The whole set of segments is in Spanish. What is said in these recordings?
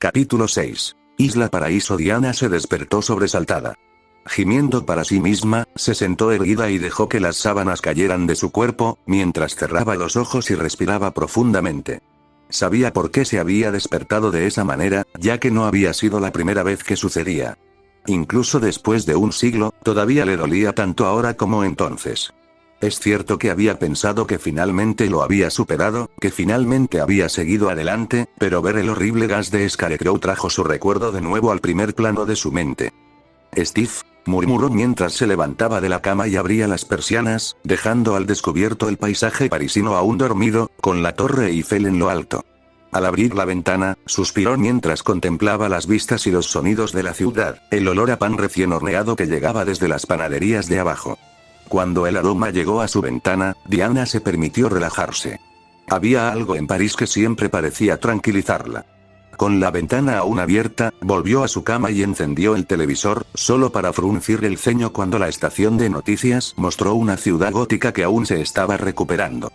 Capítulo 6. Isla Paraíso. Diana se despertó sobresaltada. Gimiendo para sí misma, se sentó erguida y dejó que las sábanas cayeran de su cuerpo, mientras cerraba los ojos y respiraba profundamente. Sabía por qué se había despertado de esa manera, ya que no había sido la primera vez que sucedía. Incluso después de un siglo, todavía le dolía tanto ahora como entonces. Es cierto que había pensado que finalmente lo había superado, que finalmente había seguido adelante, pero ver el horrible gas de Scarecrow trajo su recuerdo de nuevo al primer plano de su mente. Steve, murmuró mientras se levantaba de la cama y abría las persianas, dejando al descubierto el paisaje parisino aún dormido, con la Torre Eiffel en lo alto. Al abrir la ventana, suspiró mientras contemplaba las vistas y los sonidos de la ciudad, el olor a pan recién horneado que llegaba desde las panaderías de abajo. Cuando el aroma llegó a su ventana, Diana se permitió relajarse. Había algo en París que siempre parecía tranquilizarla. Con la ventana aún abierta, volvió a su cama y encendió el televisor, solo para fruncir el ceño cuando la estación de noticias mostró una ciudad gótica que aún se estaba recuperando.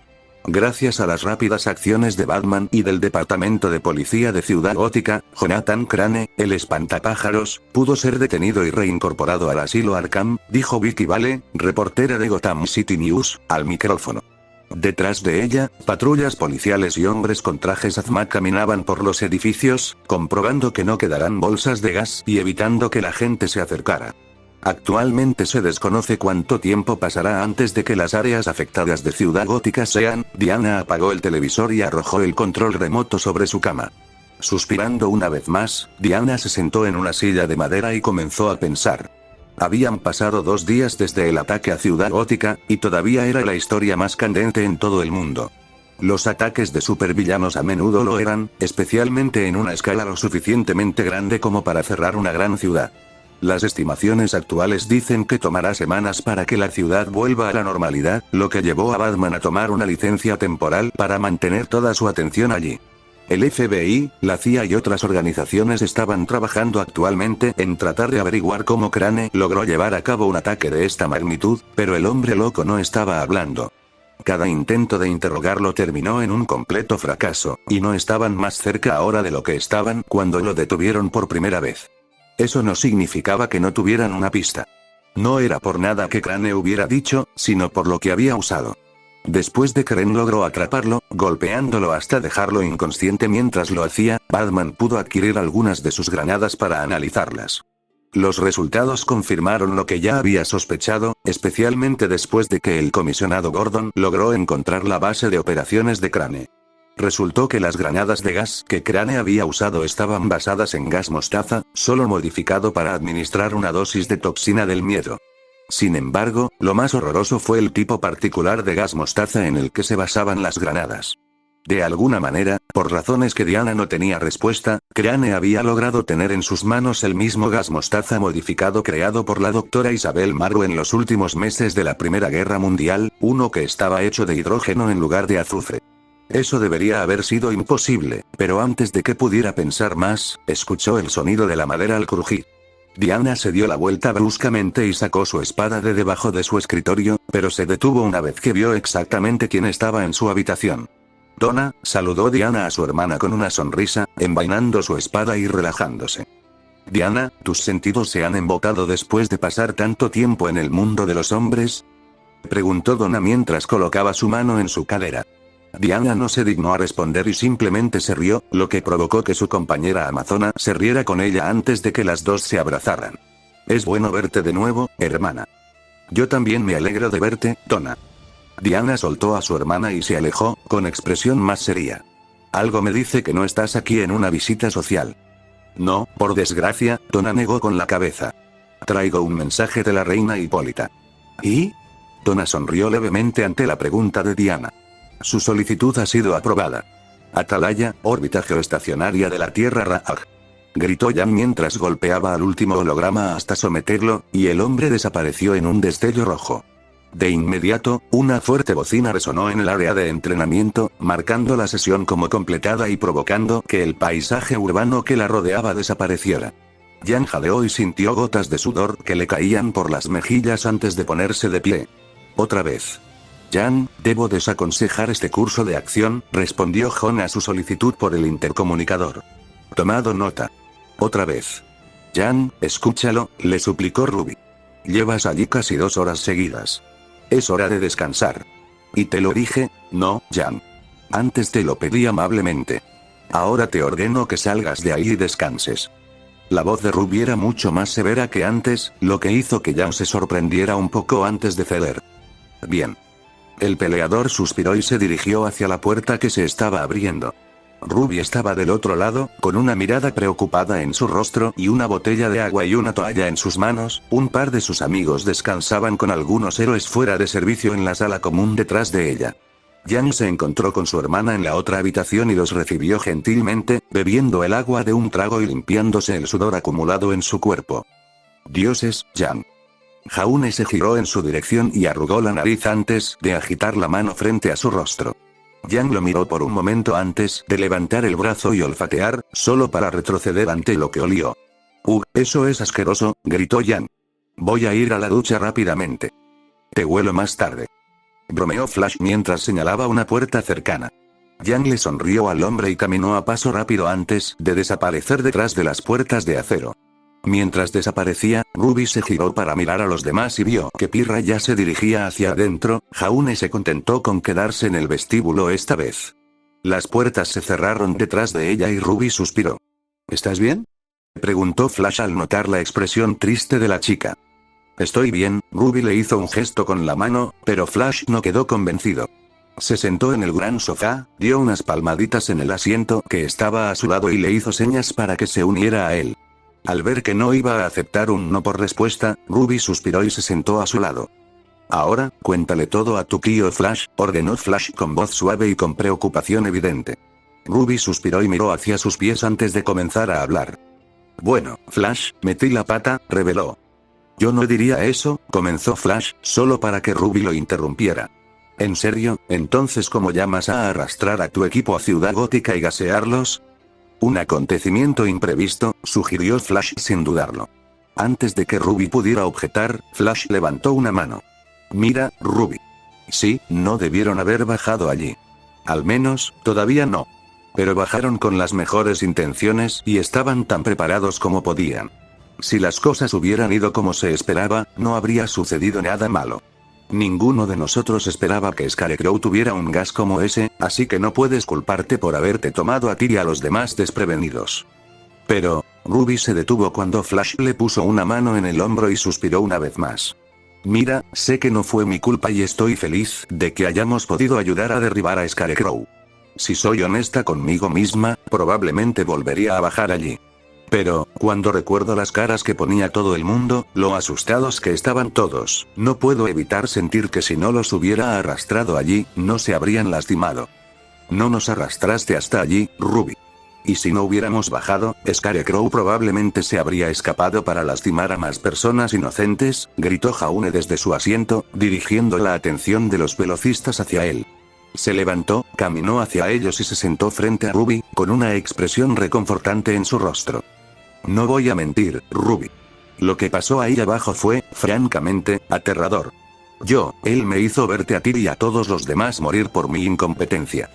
Gracias a las rápidas acciones de Batman y del departamento de policía de Ciudad Gótica, Jonathan Crane, el espantapájaros, pudo ser detenido y reincorporado al asilo Arkham, dijo Vicky Vale, reportera de Gotham City News, al micrófono. Detrás de ella, patrullas policiales y hombres con trajes hazmat caminaban por los edificios, comprobando que no quedaran bolsas de gas y evitando que la gente se acercara. Actualmente se desconoce cuánto tiempo pasará antes de que las áreas afectadas de Ciudad Gótica sean. Diana apagó el televisor y arrojó el control remoto sobre su cama. Suspirando una vez más, Diana se sentó en una silla de madera y comenzó a pensar. Habían pasado 2 días desde el ataque a Ciudad Gótica, y todavía era la historia más candente en todo el mundo. Los ataques de supervillanos a menudo lo eran, especialmente en una escala lo suficientemente grande como para cerrar una gran ciudad. Las estimaciones actuales dicen que tomará semanas para que la ciudad vuelva a la normalidad, lo que llevó a Batman a tomar una licencia temporal para mantener toda su atención allí. El FBI, la CIA y otras organizaciones estaban trabajando actualmente en tratar de averiguar cómo Crane logró llevar a cabo un ataque de esta magnitud, pero el hombre loco no estaba hablando. Cada intento de interrogarlo terminó en un completo fracaso, y no estaban más cerca ahora de lo que estaban cuando lo detuvieron por primera vez. Eso no significaba que no tuvieran una pista. No era por nada que Crane hubiera dicho, sino por lo que había usado. Después de que Crane logró atraparlo, golpeándolo hasta dejarlo inconsciente mientras lo hacía, Batman pudo adquirir algunas de sus granadas para analizarlas. Los resultados confirmaron lo que ya había sospechado, especialmente después de que el comisionado Gordon logró encontrar la base de operaciones de Crane. Resultó que las granadas de gas que Crane había usado estaban basadas en gas mostaza, solo modificado para administrar una dosis de toxina del miedo. Sin embargo, lo más horroroso fue el tipo particular de gas mostaza en el que se basaban las granadas. De alguna manera, por razones que Diana no tenía respuesta, Crane había logrado tener en sus manos el mismo gas mostaza modificado creado por la doctora Isabel Marrow en los últimos meses de la Primera Guerra Mundial, uno que estaba hecho de hidrógeno en lugar de azufre. Eso debería haber sido imposible, pero antes de que pudiera pensar más, escuchó el sonido de la madera al crujir. Diana se dio la vuelta bruscamente y sacó su espada de debajo de su escritorio, pero se detuvo una vez que vio exactamente quién estaba en su habitación. Donna, saludó Diana a su hermana con una sonrisa, envainando su espada y relajándose. Diana, ¿tus sentidos se han embotado después de pasar tanto tiempo en el mundo de los hombres? Preguntó Donna mientras colocaba su mano en su cadera. Diana no se dignó a responder y simplemente se rió, lo que provocó que su compañera amazona se riera con ella antes de que las dos se abrazaran. Es bueno verte de nuevo, hermana. Yo también me alegro de verte, Donna. Diana soltó a su hermana y se alejó, con expresión más seria. Algo me dice que no estás aquí en una visita social. No, por desgracia, Donna negó con la cabeza. Traigo un mensaje de la reina Hipólita. ¿Y? Donna sonrió levemente ante la pregunta de Diana. Su solicitud ha sido aprobada. Atalaya, órbita geoestacionaria de la Tierra Ra'aj. Gritó Jan mientras golpeaba al último holograma hasta someterlo, y el hombre desapareció en un destello rojo. De inmediato, una fuerte bocina resonó en el área de entrenamiento, marcando la sesión como completada y provocando que el paisaje urbano que la rodeaba desapareciera. Jan jadeó y sintió gotas de sudor que le caían por las mejillas antes de ponerse de pie. Otra vez. Jan, debo desaconsejar este curso de acción, respondió John a su solicitud por el intercomunicador. Tomado nota. Otra vez. Jan, escúchalo, le suplicó Ruby. Llevas allí casi 2 horas seguidas. Es hora de descansar. Y te lo dije, no, Jan. Antes te lo pedí amablemente. Ahora te ordeno que salgas de ahí y descanses. La voz de Ruby era mucho más severa que antes, lo que hizo que Jan se sorprendiera un poco antes de ceder. Bien. El peleador suspiró y se dirigió hacia la puerta que se estaba abriendo. Ruby estaba del otro lado, con una mirada preocupada en su rostro y una botella de agua y una toalla en sus manos. Un par de sus amigos descansaban con algunos héroes fuera de servicio en la sala común detrás de ella. Jan se encontró con su hermana en la otra habitación y los recibió gentilmente, bebiendo el agua de un trago y limpiándose el sudor acumulado en su cuerpo. Dioses, Jan. Jaune se giró en su dirección y arrugó la nariz antes de agitar la mano frente a su rostro. Jan lo miró por un momento antes de levantar el brazo y olfatear, solo para retroceder ante lo que olió. Eso es asqueroso, gritó Jan. Voy a ir a la ducha rápidamente. Te huelo más tarde. Bromeó Flash mientras señalaba una puerta cercana. Jan le sonrió al hombre y caminó a paso rápido antes de desaparecer detrás de las puertas de acero. Mientras desaparecía, Ruby se giró para mirar a los demás y vio que Pirra ya se dirigía hacia adentro. Jaune se contentó con quedarse en el vestíbulo esta vez. Las puertas se cerraron detrás de ella y Ruby suspiró. ¿Estás bien?, preguntó Flash al notar la expresión triste de la chica. Estoy bien, Ruby le hizo un gesto con la mano, pero Flash no quedó convencido. Se sentó en el gran sofá, dio unas palmaditas en el asiento que estaba a su lado y le hizo señas para que se uniera a él. Al ver que no iba a aceptar un no por respuesta, Ruby suspiró y se sentó a su lado. Ahora, cuéntale todo a tu tío Flash, ordenó Flash con voz suave y con preocupación evidente. Ruby suspiró y miró hacia sus pies antes de comenzar a hablar. Bueno, Flash, metí la pata, reveló. Yo no diría eso, comenzó Flash, solo para que Ruby lo interrumpiera. ¿En serio? Entonces ¿cómo llamas a arrastrar a tu equipo a Ciudad Gótica y gasearlos? Un acontecimiento imprevisto, sugirió Flash sin dudarlo. Antes de que Ruby pudiera objetar, Flash levantó una mano. Mira, Ruby. Sí, no debieron haber bajado allí. Al menos, todavía no. Pero bajaron con las mejores intenciones y estaban tan preparados como podían. Si las cosas hubieran ido como se esperaba, no habría sucedido nada malo. Ninguno de nosotros esperaba que Scarecrow tuviera un gas como ese, así que no puedes culparte por haberte tomado a ti y a los demás desprevenidos. Pero, Ruby se detuvo cuando Flash le puso una mano en el hombro y suspiró una vez más. Mira, sé que no fue mi culpa y estoy feliz de que hayamos podido ayudar a derribar a Scarecrow. Si soy honesta conmigo misma, probablemente volvería a bajar allí. Pero, cuando recuerdo las caras que ponía todo el mundo, lo asustados que estaban todos, no puedo evitar sentir que si no los hubiera arrastrado allí, no se habrían lastimado. No nos arrastraste hasta allí, Ruby. Y si no hubiéramos bajado, Scarecrow probablemente se habría escapado para lastimar a más personas inocentes, gritó Jaune desde su asiento, dirigiendo la atención de los velocistas hacia él. Se levantó, caminó hacia ellos y se sentó frente a Ruby, con una expresión reconfortante en su rostro. No voy a mentir, Ruby. Lo que pasó ahí abajo fue, francamente, aterrador. Él me hizo verte a ti y a todos los demás morir por mi incompetencia.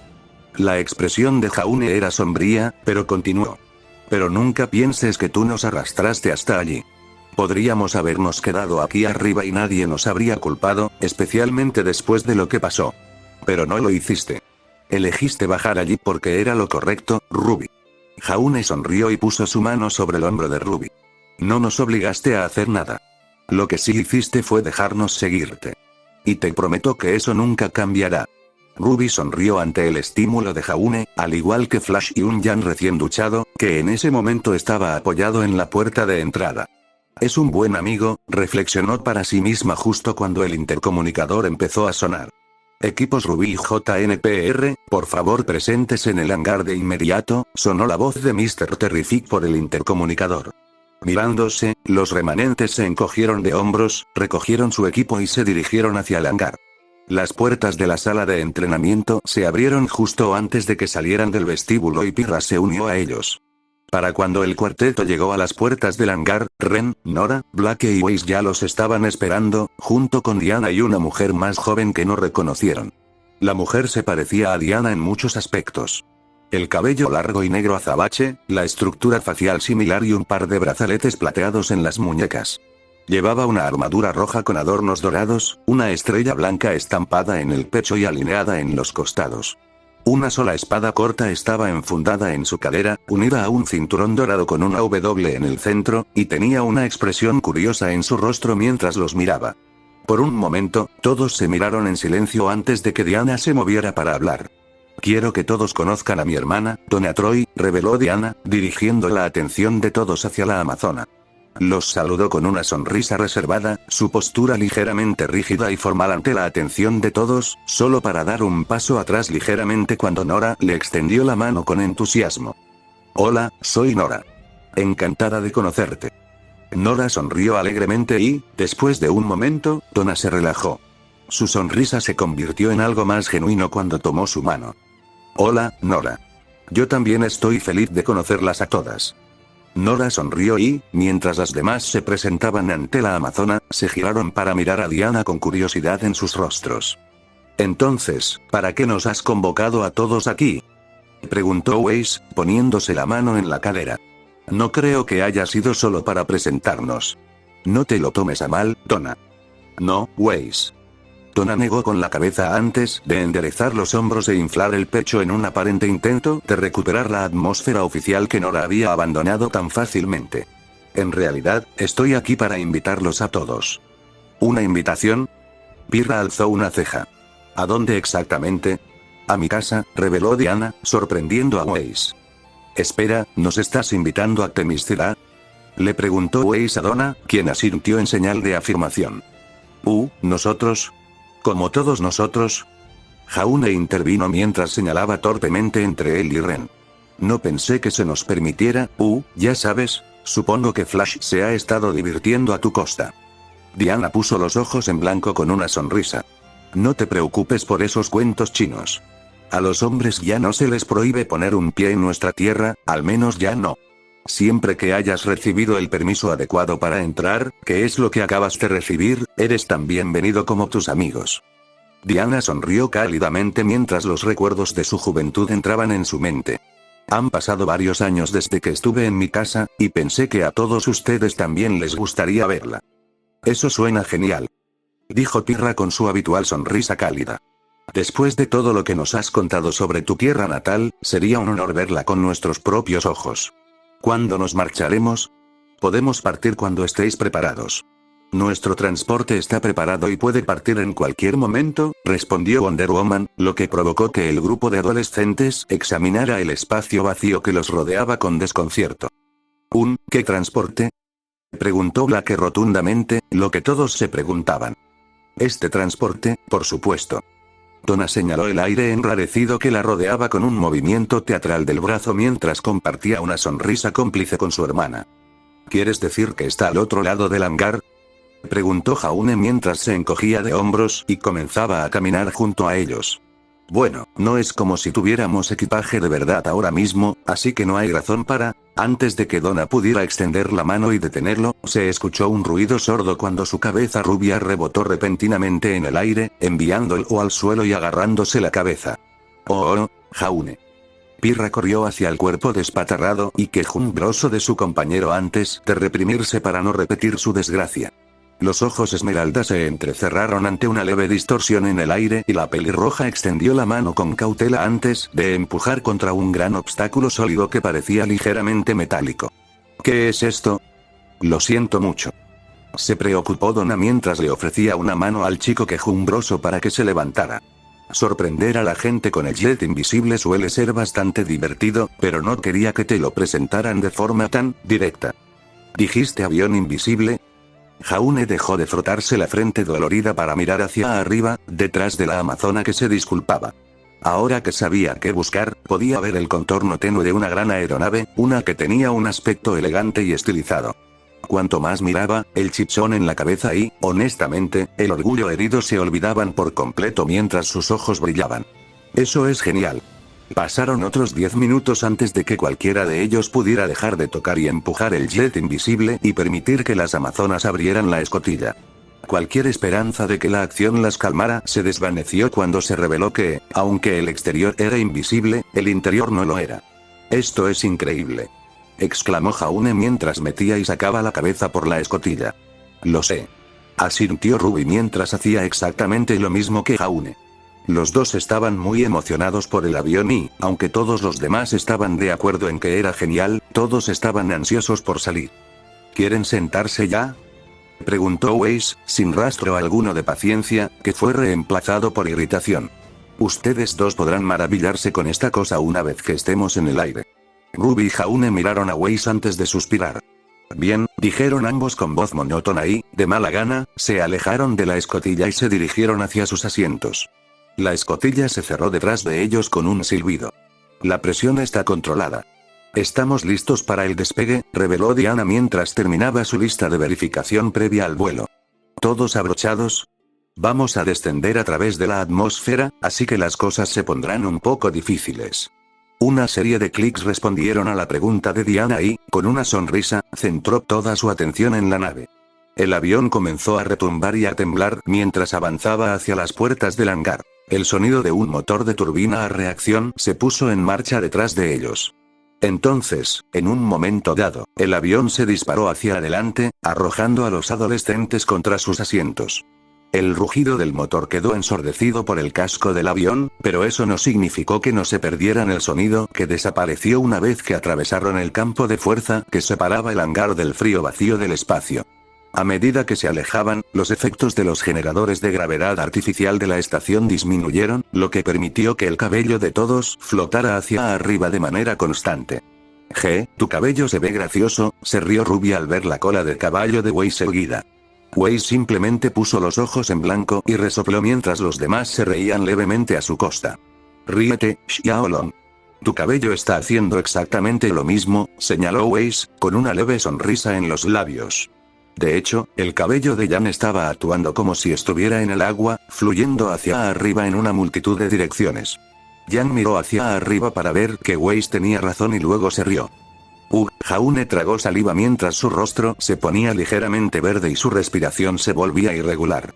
La expresión de Jaune era sombría, pero continuó. Pero nunca pienses que tú nos arrastraste hasta allí. Podríamos habernos quedado aquí arriba y nadie nos habría culpado, especialmente después de lo que pasó. Pero no lo hiciste. Elegiste bajar allí porque era lo correcto, Ruby. Jaune sonrió y puso su mano sobre el hombro de Ruby. No nos obligaste a hacer nada. Lo que sí hiciste fue dejarnos seguirte. Y te prometo que eso nunca cambiará. Ruby sonrió ante el estímulo de Jaune, al igual que Flash y un Jan recién duchado, que en ese momento estaba apoyado en la puerta de entrada. Es un buen amigo, reflexionó para sí misma justo cuando el intercomunicador empezó a sonar. Equipos Ruby y JNPR, por favor presentes en el hangar de inmediato, sonó la voz de Mr. Terrific por el intercomunicador. Mirándose, los remanentes se encogieron de hombros, recogieron su equipo y se dirigieron hacia el hangar. Las puertas de la sala de entrenamiento se abrieron justo antes de que salieran del vestíbulo y Pirra se unió a ellos. Para cuando el cuarteto llegó a las puertas del hangar, Ren, Nora, Blake y Weiss ya los estaban esperando, junto con Diana y una mujer más joven que no reconocieron. La mujer se parecía a Diana en muchos aspectos. El cabello largo y negro azabache, la estructura facial similar y un par de brazaletes plateados en las muñecas. Llevaba una armadura roja con adornos dorados, una estrella blanca estampada en el pecho y alineada en los costados. Una sola espada corta estaba enfundada en su cadera, unida a un cinturón dorado con una W en el centro, y tenía una expresión curiosa en su rostro mientras los miraba. Por un momento, todos se miraron en silencio antes de que Diana se moviera para hablar. «Quiero que todos conozcan a mi hermana, Donna Troy», reveló Diana, dirigiendo la atención de todos hacia la amazona. Los saludó con una sonrisa reservada, su postura ligeramente rígida y formal ante la atención de todos, solo para dar un paso atrás ligeramente cuando Nora le extendió la mano con entusiasmo. «Hola, soy Nora. Encantada de conocerte». Nora sonrió alegremente y, después de un momento, Donna se relajó. Su sonrisa se convirtió en algo más genuino cuando tomó su mano. «Hola, Nora. Yo también estoy feliz de conocerlas a todas». Nora sonrió y, mientras las demás se presentaban ante la amazona, se giraron para mirar a Diana con curiosidad en sus rostros. «Entonces, ¿para qué nos has convocado a todos aquí?», preguntó Weiss, poniéndose la mano en la cadera. «No creo que haya sido solo para presentarnos. No te lo tomes a mal, Donna». «No, Weiss». Donna negó con la cabeza antes de enderezar los hombros e inflar el pecho en un aparente intento de recuperar la atmósfera oficial que Nora había abandonado tan fácilmente. «En realidad, estoy aquí para invitarlos a todos». «¿Una invitación?». Pirra alzó una ceja. «¿A dónde exactamente?». «A mi casa», reveló Diana, sorprendiendo a Weiss. «Espera, ¿nos estás invitando a Themyscira?», le preguntó Weiss a Donna, quien asintió en señal de afirmación. ¿Nosotros? ¿Como todos nosotros?». Jaune intervino mientras señalaba torpemente entre él y Ren. «No pensé que se nos permitiera, ya sabes, supongo que Flash se ha estado divirtiendo a tu costa». Diana puso los ojos en blanco con una sonrisa. «No te preocupes por esos cuentos chinos. A los hombres ya no se les prohíbe poner un pie en nuestra tierra, al menos ya no. Siempre que hayas recibido el permiso adecuado para entrar, que es lo que acabas de recibir, eres tan bienvenido como tus amigos». Diana sonrió cálidamente mientras los recuerdos de su juventud entraban en su mente. «Han pasado varios años desde que estuve en mi casa, y pensé que a todos ustedes también les gustaría verla». «Eso suena genial», dijo Pirra con su habitual sonrisa cálida. «Después de todo lo que nos has contado sobre tu tierra natal, sería un honor verla con nuestros propios ojos». «¿Cuándo nos marcharemos?». «Podemos partir cuando estéis preparados». «Nuestro transporte está preparado y puede partir en cualquier momento», respondió Wonder Woman, lo que provocó que el grupo de adolescentes examinara el espacio vacío que los rodeaba con desconcierto. ¿Qué transporte?», preguntó Black rotundamente, lo que todos se preguntaban. «Este transporte, por supuesto». Donna señaló el aire enrarecido que la rodeaba con un movimiento teatral del brazo mientras compartía una sonrisa cómplice con su hermana. «¿Quieres decir que está al otro lado del hangar?», preguntó Jaune mientras se encogía de hombros y comenzaba a caminar junto a ellos. «Bueno, no es como si tuviéramos equipaje de verdad ahora mismo, así que no hay razón para...». Antes de que Donna pudiera extender la mano y detenerlo, se escuchó un ruido sordo cuando su cabeza rubia rebotó repentinamente en el aire, enviándolo al suelo y agarrándose la cabeza. «Oh, Jaune». Pirra corrió hacia el cuerpo despatarrado y quejumbroso de su compañero antes de reprimirse para no repetir su desgracia. Los ojos esmeralda se entrecerraron ante una leve distorsión en el aire y la pelirroja extendió la mano con cautela antes de empujar contra un gran obstáculo sólido que parecía ligeramente metálico. «¿Qué es esto?». «Lo siento mucho». Se preocupó Donna mientras le ofrecía una mano al chico quejumbroso para que se levantara. Sorprender a la gente con el jet invisible suele ser bastante divertido, pero no quería que te lo presentaran de forma tan directa. «¿Dijiste avión invisible?». Jaune dejó de frotarse la frente dolorida para mirar hacia arriba, detrás de la amazona que se disculpaba. Ahora que sabía qué buscar, podía ver el contorno tenue de una gran aeronave, una que tenía un aspecto elegante y estilizado. Cuanto más miraba, el chichón en la cabeza y, honestamente, el orgullo herido se olvidaban por completo mientras sus ojos brillaban. «Eso es genial». Pasaron otros 10 minutos antes de que cualquiera de ellos pudiera dejar de tocar y empujar el jet invisible y permitir que las amazonas abrieran la escotilla. Cualquier esperanza de que la acción las calmara se desvaneció cuando se reveló que, aunque el exterior era invisible, el interior no lo era. «Esto es increíble», exclamó Jaune mientras metía y sacaba la cabeza por la escotilla. «Lo sé», asintió Ruby mientras hacía exactamente lo mismo que Jaune. Los dos estaban muy emocionados por el avión y, aunque todos los demás estaban de acuerdo en que era genial, todos estaban ansiosos por salir. «¿Quieren sentarse ya?», preguntó Weiss, sin rastro alguno de paciencia, que fue reemplazado por irritación. «Ustedes dos podrán maravillarse con esta cosa una vez que estemos en el aire». Ruby y Jaune miraron a Weiss antes de suspirar. «Bien», dijeron ambos con voz monótona y, de mala gana, se alejaron de la escotilla y se dirigieron hacia sus asientos. La escotilla se cerró detrás de ellos con un silbido. «La presión está controlada. Estamos listos para el despegue», reveló Diana mientras terminaba su lista de verificación previa al vuelo. «¿Todos abrochados? Vamos a descender a través de la atmósfera, así que las cosas se pondrán un poco difíciles». Una serie de clics respondieron a la pregunta de Diana y, con una sonrisa, centró toda su atención en la nave. El avión comenzó a retumbar y a temblar mientras avanzaba hacia las puertas del hangar. El sonido de un motor de turbina a reacción se puso en marcha detrás de ellos. Entonces, en un momento dado, el avión se disparó hacia adelante, arrojando a los adolescentes contra sus asientos. El rugido del motor quedó ensordecido por el casco del avión, pero eso no significó que no se perdieran el sonido que desapareció una vez que atravesaron el campo de fuerza que separaba el hangar del frío vacío del espacio. A medida que se alejaban, los efectos de los generadores de gravedad artificial de la estación disminuyeron, lo que permitió que el cabello de todos flotara hacia arriba de manera constante. Tu cabello se ve gracioso», se rió Ruby al ver la cola de caballo de Weiss erguida. Weiss simplemente puso los ojos en blanco y resopló mientras los demás se reían levemente a su costa. «Ríete, Xiaolong. Tu cabello está haciendo exactamente lo mismo», señaló Weiss, con una leve sonrisa en los labios. De hecho, el cabello de Yan estaba actuando como si estuviera en el agua, fluyendo hacia arriba en una multitud de direcciones. Yan miró hacia arriba para ver que Weiss tenía razón y luego se rió. Jaune tragó saliva mientras su rostro se ponía ligeramente verde y su respiración se volvía irregular.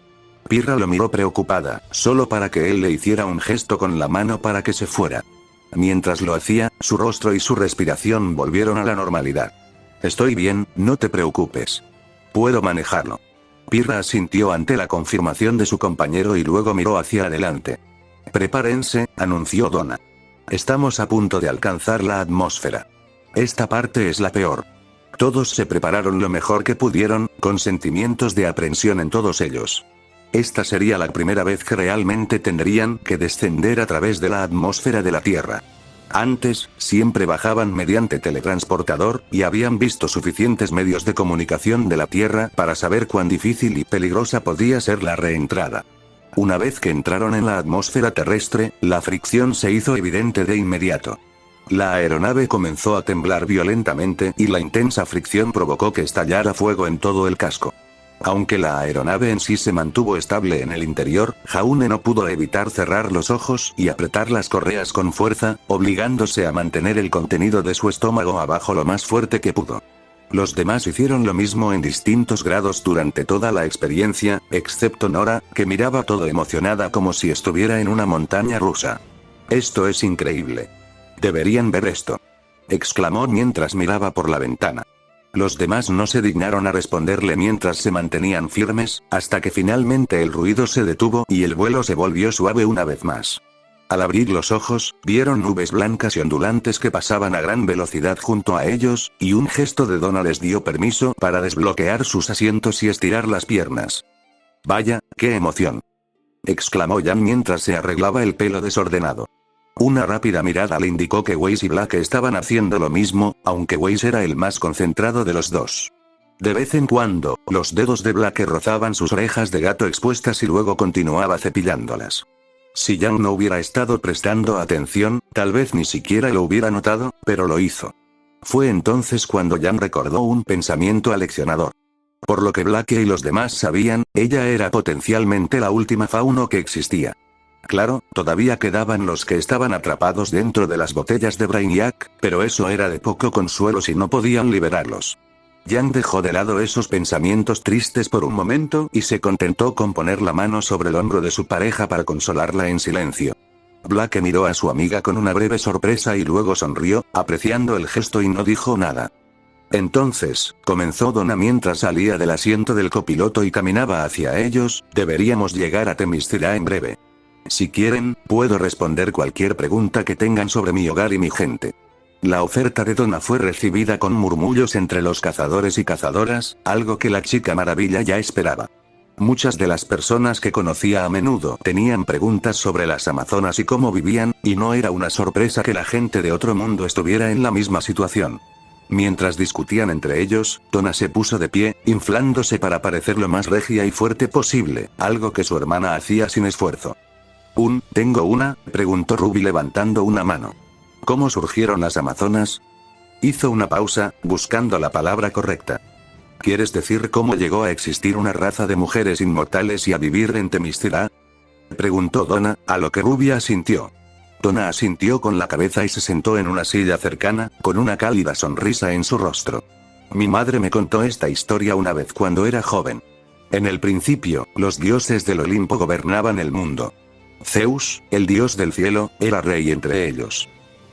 Pirra lo miró preocupada, solo para que él le hiciera un gesto con la mano para que se fuera. Mientras lo hacía, su rostro y su respiración volvieron a la normalidad. «Estoy bien, no te preocupes. Puedo manejarlo». Pirra asintió ante la confirmación de su compañero y luego miró hacia adelante. «Prepárense», anunció Donna. «Estamos a punto de alcanzar la atmósfera. Esta parte es la peor». Todos se prepararon lo mejor que pudieron, con sentimientos de aprensión en todos ellos. Esta sería la primera vez que realmente tendrían que descender a través de la atmósfera de la Tierra. Antes, siempre bajaban mediante teletransportador, y habían visto suficientes medios de comunicación de la Tierra para saber cuán difícil y peligrosa podía ser la reentrada. Una vez que entraron en la atmósfera terrestre, la fricción se hizo evidente de inmediato. La aeronave comenzó a temblar violentamente y la intensa fricción provocó que estallara fuego en todo el casco. Aunque la aeronave en sí se mantuvo estable en el interior, Jaune no pudo evitar cerrar los ojos y apretar las correas con fuerza, obligándose a mantener el contenido de su estómago abajo lo más fuerte que pudo. Los demás hicieron lo mismo en distintos grados durante toda la experiencia, excepto Nora, que miraba todo emocionada como si estuviera en una montaña rusa. «Esto es increíble. Deberían ver esto», exclamó mientras miraba por la ventana. Los demás no se dignaron a responderle mientras se mantenían firmes, hasta que finalmente el ruido se detuvo y el vuelo se volvió suave una vez más. Al abrir los ojos, vieron nubes blancas y ondulantes que pasaban a gran velocidad junto a ellos, y un gesto de Donna les dio permiso para desbloquear sus asientos y estirar las piernas. «Vaya, qué emoción», exclamó Yan mientras se arreglaba el pelo desordenado. Una rápida mirada le indicó que Weiss y Black estaban haciendo lo mismo, aunque Weiss era el más concentrado de los dos. De vez en cuando, los dedos de Black rozaban sus orejas de gato expuestas y luego continuaba cepillándolas. Si Yang no hubiera estado prestando atención, tal vez ni siquiera lo hubiera notado, pero lo hizo. Fue entonces cuando Yang recordó un pensamiento aleccionador. Por lo que Black y los demás sabían, ella era potencialmente la última fauno que existía. Claro, todavía quedaban los que estaban atrapados dentro de las botellas de Brainiac, pero eso era de poco consuelo si no podían liberarlos. Yang dejó de lado esos pensamientos tristes por un momento y se contentó con poner la mano sobre el hombro de su pareja para consolarla en silencio. Blake miró a su amiga con una breve sorpresa y luego sonrió, apreciando el gesto y no dijo nada. Entonces, comenzó Donna mientras salía del asiento del copiloto y caminaba hacia ellos, deberíamos llegar a Themyscira en breve. Si quieren, puedo responder cualquier pregunta que tengan sobre mi hogar y mi gente. La oferta de Donna fue recibida con murmullos entre los cazadores y cazadoras, algo que la chica maravilla ya esperaba. Muchas de las personas que conocía a menudo tenían preguntas sobre las amazonas y cómo vivían, y no era una sorpresa que la gente de otro mundo estuviera en la misma situación. Mientras discutían entre ellos, Donna se puso de pie, inflándose para parecer lo más regia y fuerte posible, algo que su hermana hacía sin esfuerzo. ¿Tengo una?, preguntó Ruby levantando una mano. ¿Cómo surgieron las amazonas? Hizo una pausa, buscando la palabra correcta. ¿Quieres decir cómo llegó a existir una raza de mujeres inmortales y a vivir en Themyscira? Preguntó Donna, a lo que Ruby asintió. Donna asintió con la cabeza y se sentó en una silla cercana, con una cálida sonrisa en su rostro. Mi madre me contó esta historia una vez cuando era joven. En el principio, los dioses del Olimpo gobernaban el mundo. Zeus, el dios del cielo, era rey entre ellos.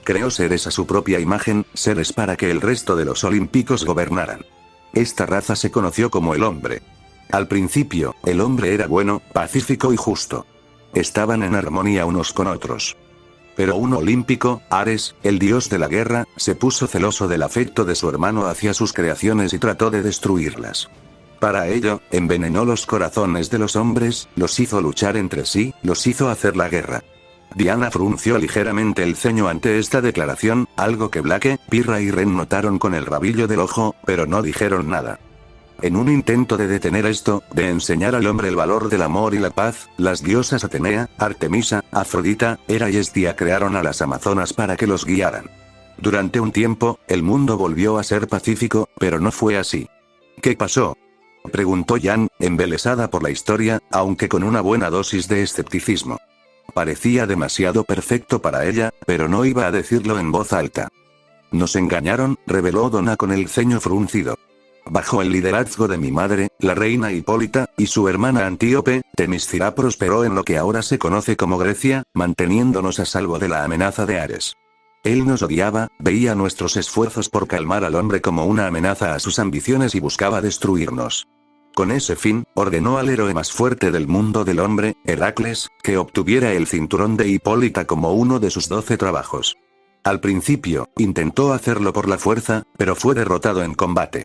Creó seres a su propia imagen, seres para que el resto de los olímpicos gobernaran. Esta raza se conoció como el hombre. Al principio, el hombre era bueno, pacífico y justo. Estaban en armonía unos con otros. Pero un olímpico, Ares, el dios de la guerra, se puso celoso del afecto de su hermano hacia sus creaciones y trató de destruirlas. Para ello, envenenó los corazones de los hombres, los hizo luchar entre sí, los hizo hacer la guerra. Diana frunció ligeramente el ceño ante esta declaración, algo que Blake, Pirra y Ren notaron con el rabillo del ojo, pero no dijeron nada. En un intento de detener esto, de enseñar al hombre el valor del amor y la paz, las diosas Atenea, Artemisa, Afrodita, Hera y Hestia crearon a las amazonas para que los guiaran. Durante un tiempo, el mundo volvió a ser pacífico, pero no fue así. ¿Qué pasó?, preguntó Jan, embelesada por la historia, aunque con una buena dosis de escepticismo. Parecía demasiado perfecto para ella, pero no iba a decirlo en voz alta. Nos engañaron, reveló Donna con el ceño fruncido. Bajo el liderazgo de mi madre, la reina Hipólita, y su hermana Antíope, Themyscira prosperó en lo que ahora se conoce como Grecia, manteniéndonos a salvo de la amenaza de Ares. Él nos odiaba, veía nuestros esfuerzos por calmar al hombre como una amenaza a sus ambiciones y buscaba destruirnos. Con ese fin, ordenó al héroe más fuerte del mundo del hombre, Heracles, que obtuviera el cinturón de Hipólita como uno de sus 12 trabajos. Al principio, intentó hacerlo por la fuerza, pero fue derrotado en combate.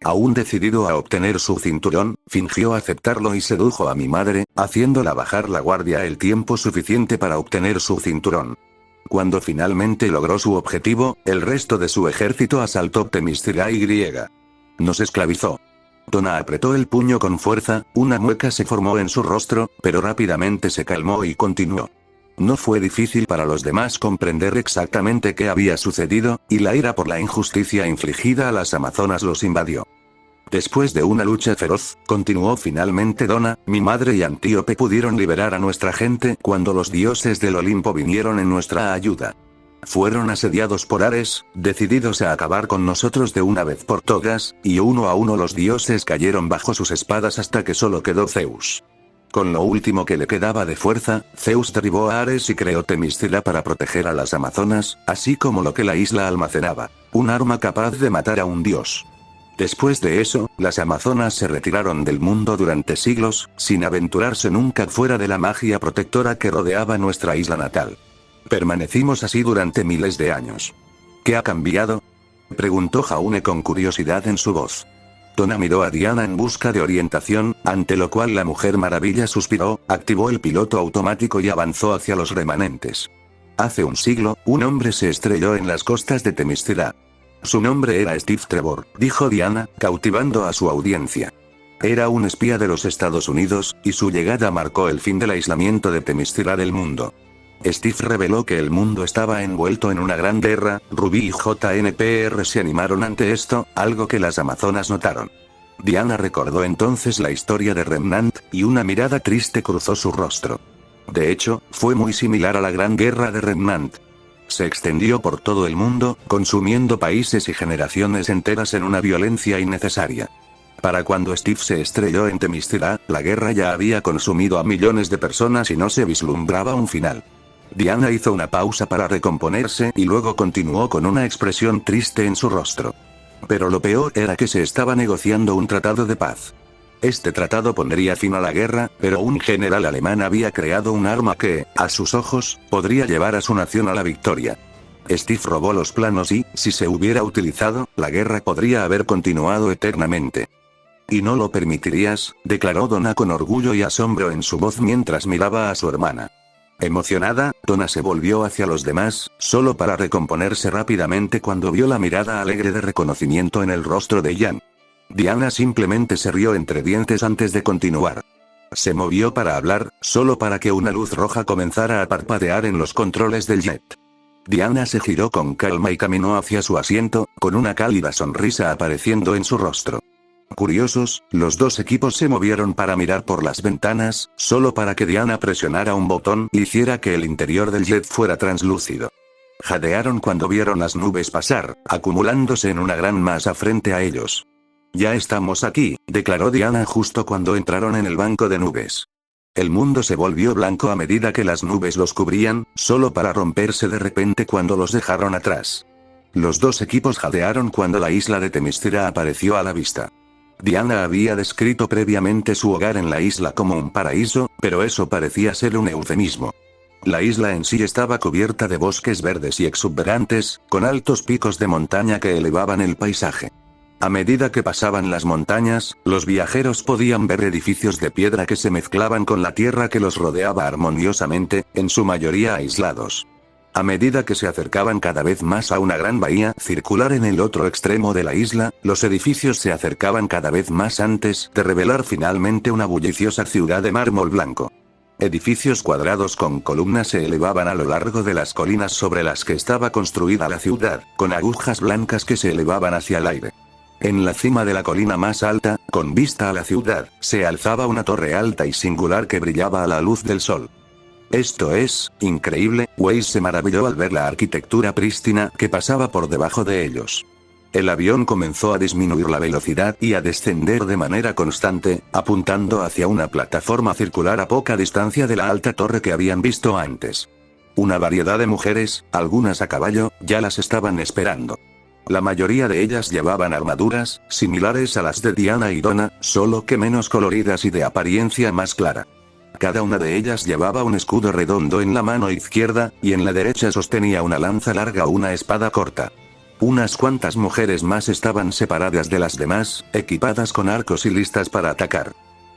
Aún decidido a obtener su cinturón, fingió aceptarlo y sedujo a mi madre, haciéndola bajar la guardia el tiempo suficiente para obtener su cinturón. Cuando finalmente logró su objetivo, el resto de su ejército asaltó Themyscira y griega. Nos esclavizó. Donna apretó el puño con fuerza, una mueca se formó en su rostro, pero rápidamente se calmó y continuó. No fue difícil para los demás comprender exactamente qué había sucedido, y la ira por la injusticia infligida a las amazonas los invadió. Después de una lucha feroz, continuó finalmente Donna, mi madre y Antíope pudieron liberar a nuestra gente cuando los dioses del Olimpo vinieron en nuestra ayuda. Fueron asediados por Ares, decididos a acabar con nosotros de una vez por todas, y uno a uno los dioses cayeron bajo sus espadas hasta que solo quedó Zeus. Con lo último que le quedaba de fuerza, Zeus derribó a Ares y creó Themyscira para proteger a las amazonas, así como lo que la isla almacenaba, un arma capaz de matar a un dios. Después de eso, las amazonas se retiraron del mundo durante siglos, sin aventurarse nunca fuera de la magia protectora que rodeaba nuestra isla natal. Permanecimos así durante miles de años. ¿Qué ha cambiado?, preguntó Jaune con curiosidad en su voz. Donna miró a Diana en busca de orientación, ante lo cual la Mujer Maravilla suspiró, activó el piloto automático y avanzó hacia los remanentes. Hace un siglo, un hombre se estrelló en las costas de Themyscira. Su nombre era Steve Trevor, dijo Diana, cautivando a su audiencia. Era un espía de los Estados Unidos, y su llegada marcó el fin del aislamiento de Themyscira del mundo. Steve reveló que el mundo estaba envuelto en una gran guerra. Ruby y JNPR se animaron ante esto, algo que las amazonas notaron. Diana recordó entonces la historia de Remnant, y una mirada triste cruzó su rostro. De hecho, fue muy similar a la gran guerra de Remnant. se extendió por todo el mundo, consumiendo países y generaciones enteras en una violencia innecesaria. Para cuando Steve se estrelló en Themyscira, la guerra ya había consumido a millones de personas y no se vislumbraba un final. Diana hizo una pausa para recomponerse y luego continuó con una expresión triste en su rostro. Pero lo peor era que se estaba negociando un tratado de paz. Este tratado pondría fin a la guerra, pero un general alemán había creado un arma que, a sus ojos, podría llevar a su nación a la victoria. Steve robó los planos y, si se hubiera utilizado, la guerra podría haber continuado eternamente. «Y no lo permitirías», declaró Donna con orgullo y asombro en su voz mientras miraba a su hermana. Emocionada, Donna se volvió hacia los demás, solo para recomponerse rápidamente cuando vio la mirada alegre de reconocimiento en el rostro de Jan. Diana simplemente se rió entre dientes antes de continuar. Se movió para hablar, solo para que una luz roja comenzara a parpadear en los controles del jet. Diana se giró con calma y caminó hacia su asiento, con una cálida sonrisa apareciendo en su rostro. Curiosos, los dos equipos se movieron para mirar por las ventanas, solo para que Diana presionara un botón y hiciera que el interior del jet fuera translúcido. Jadearon cuando vieron las nubes pasar, acumulándose en una gran masa frente a ellos. «Ya estamos aquí», declaró Diana justo cuando entraron en el banco de nubes. El mundo se volvió blanco a medida que las nubes los cubrían, solo para romperse de repente cuando los dejaron atrás. Los dos equipos jadearon cuando la isla de Themyscira apareció a la vista. Diana había descrito previamente su hogar en la isla como un paraíso, pero eso parecía ser un eufemismo. La isla en sí estaba cubierta de bosques verdes y exuberantes, con altos picos de montaña que elevaban el paisaje. A medida que pasaban las montañas, los viajeros podían ver edificios de piedra que se mezclaban con la tierra que los rodeaba armoniosamente, en su mayoría aislados. A medida que se acercaban cada vez más a una gran bahía circular en el otro extremo de la isla, los edificios se acercaban cada vez más antes de revelar finalmente una bulliciosa ciudad de mármol blanco. Edificios cuadrados con columnas se elevaban a lo largo de las colinas sobre las que estaba construida la ciudad, con agujas blancas que se elevaban hacia el aire. En la cima de la colina más alta, con vista a la ciudad, se alzaba una torre alta y singular que brillaba a la luz del sol. «Esto es increíble», Weiss se maravilló al ver la arquitectura prístina que pasaba por debajo de ellos. El avión comenzó a disminuir la velocidad y a descender de manera constante, apuntando hacia una plataforma circular a poca distancia de la alta torre que habían visto antes. Una variedad de mujeres, algunas a caballo, ya las estaban esperando. La mayoría de ellas llevaban armaduras, similares a las de Diana y Donna, solo que menos coloridas y de apariencia más clara. Cada una de ellas llevaba un escudo redondo en la mano izquierda, y en la derecha sostenía una lanza larga o una espada corta. Unas cuantas mujeres más estaban separadas de las demás, equipadas con arcos y listas para atacar.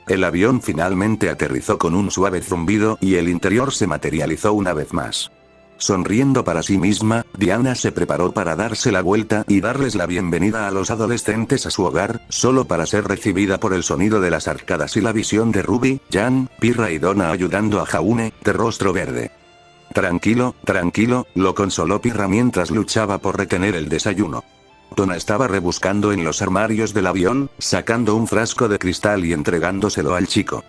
El avión finalmente aterrizó con un suave zumbido y el interior se materializó una vez más. Sonriendo para sí misma, Diana se preparó para darse la vuelta y darles la bienvenida a los adolescentes a su hogar, solo para ser recibida por el sonido de las arcadas y la visión de Ruby, Jan, Pirra y Donna ayudando a Jaune, de rostro verde. «Tranquilo, tranquilo», lo consoló Pirra mientras luchaba por retener el desayuno. Donna estaba rebuscando en los armarios del avión, sacando un frasco de cristal y entregándoselo al chico.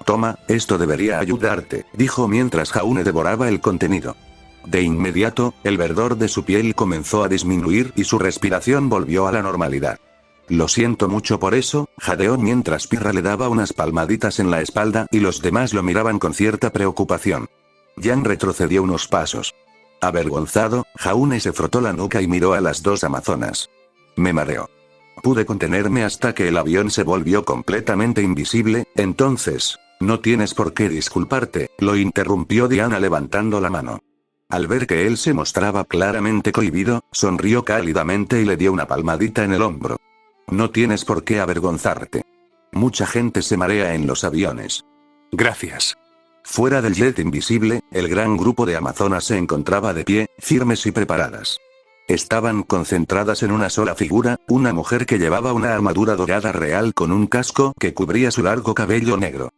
«Toma, esto debería ayudarte», dijo mientras Jaune devoraba el contenido. De inmediato, el verdor de su piel comenzó a disminuir y su respiración volvió a la normalidad. «Lo siento mucho por eso», jadeó mientras Pirra le daba unas palmaditas en la espalda y los demás lo miraban con cierta preocupación. Jan retrocedió unos pasos. Avergonzado, Jaune se frotó la nuca y miró a las dos amazonas. «Me mareó. Pude contenerme hasta que el avión se volvió completamente invisible, entonces, no tienes por qué disculparte», lo interrumpió Diana levantando la mano. Al ver que él se mostraba claramente cohibido, sonrió cálidamente y le dio una palmadita en el hombro. «No tienes por qué avergonzarte. Mucha gente se marea en los aviones». «Gracias». Fuera del jet invisible, el gran grupo de amazonas se encontraba de pie, firmes y preparadas. Estaban concentradas en una sola figura, una mujer que llevaba una armadura dorada real con un casco que cubría su largo cabello negro.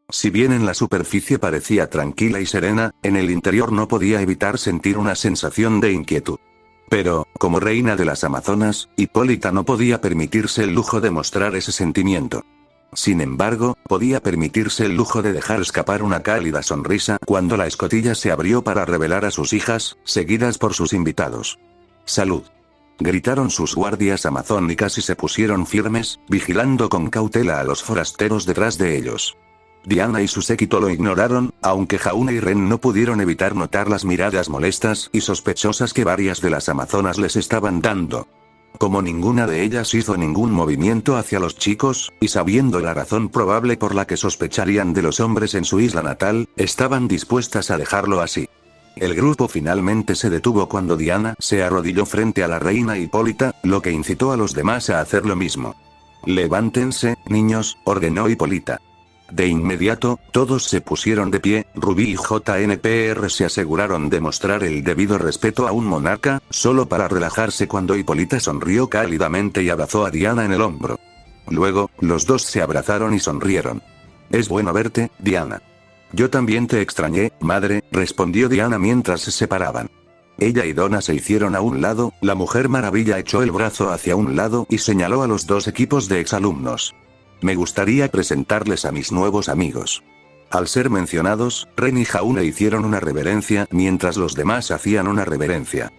Si bien en la superficie parecía tranquila y serena, en el interior no podía evitar sentir una sensación de inquietud. Pero, como reina de las amazonas, Hipólita no podía permitirse el lujo de mostrar ese sentimiento. Sin embargo, podía permitirse el lujo de dejar escapar una cálida sonrisa cuando la escotilla se abrió para revelar a sus hijas, seguidas por sus invitados. ¡Salud!, gritaron sus guardias amazónicas y se pusieron firmes, vigilando con cautela a los forasteros detrás de ellos. Diana y su séquito lo ignoraron, aunque Jauna y Ren no pudieron evitar notar las miradas molestas y sospechosas que varias de las amazonas les estaban dando. Como ninguna de ellas hizo ningún movimiento hacia los chicos, y sabiendo la razón probable por la que sospecharían de los hombres en su isla natal, estaban dispuestas a dejarlo así. El grupo finalmente se detuvo cuando Diana se arrodilló frente a la reina Hipólita, lo que incitó a los demás a hacer lo mismo. «Levántense, niños», ordenó Hipólita. De inmediato, todos se pusieron de pie. Rubí y JNPR se aseguraron de mostrar el debido respeto a un monarca, solo para relajarse cuando Hipólita sonrió cálidamente y abrazó a Diana en el hombro. Luego, los dos se abrazaron y sonrieron. «Es bueno verte, Diana». «Yo también te extrañé, madre», respondió Diana mientras se separaban. Ella y Donna se hicieron a un lado, la Mujer Maravilla echó el brazo hacia un lado y señaló a los dos equipos de exalumnos. «Me gustaría presentarles a mis nuevos amigos». Al ser mencionados, Ren y Jauna hicieron una reverencia mientras los demás hacían una reverencia.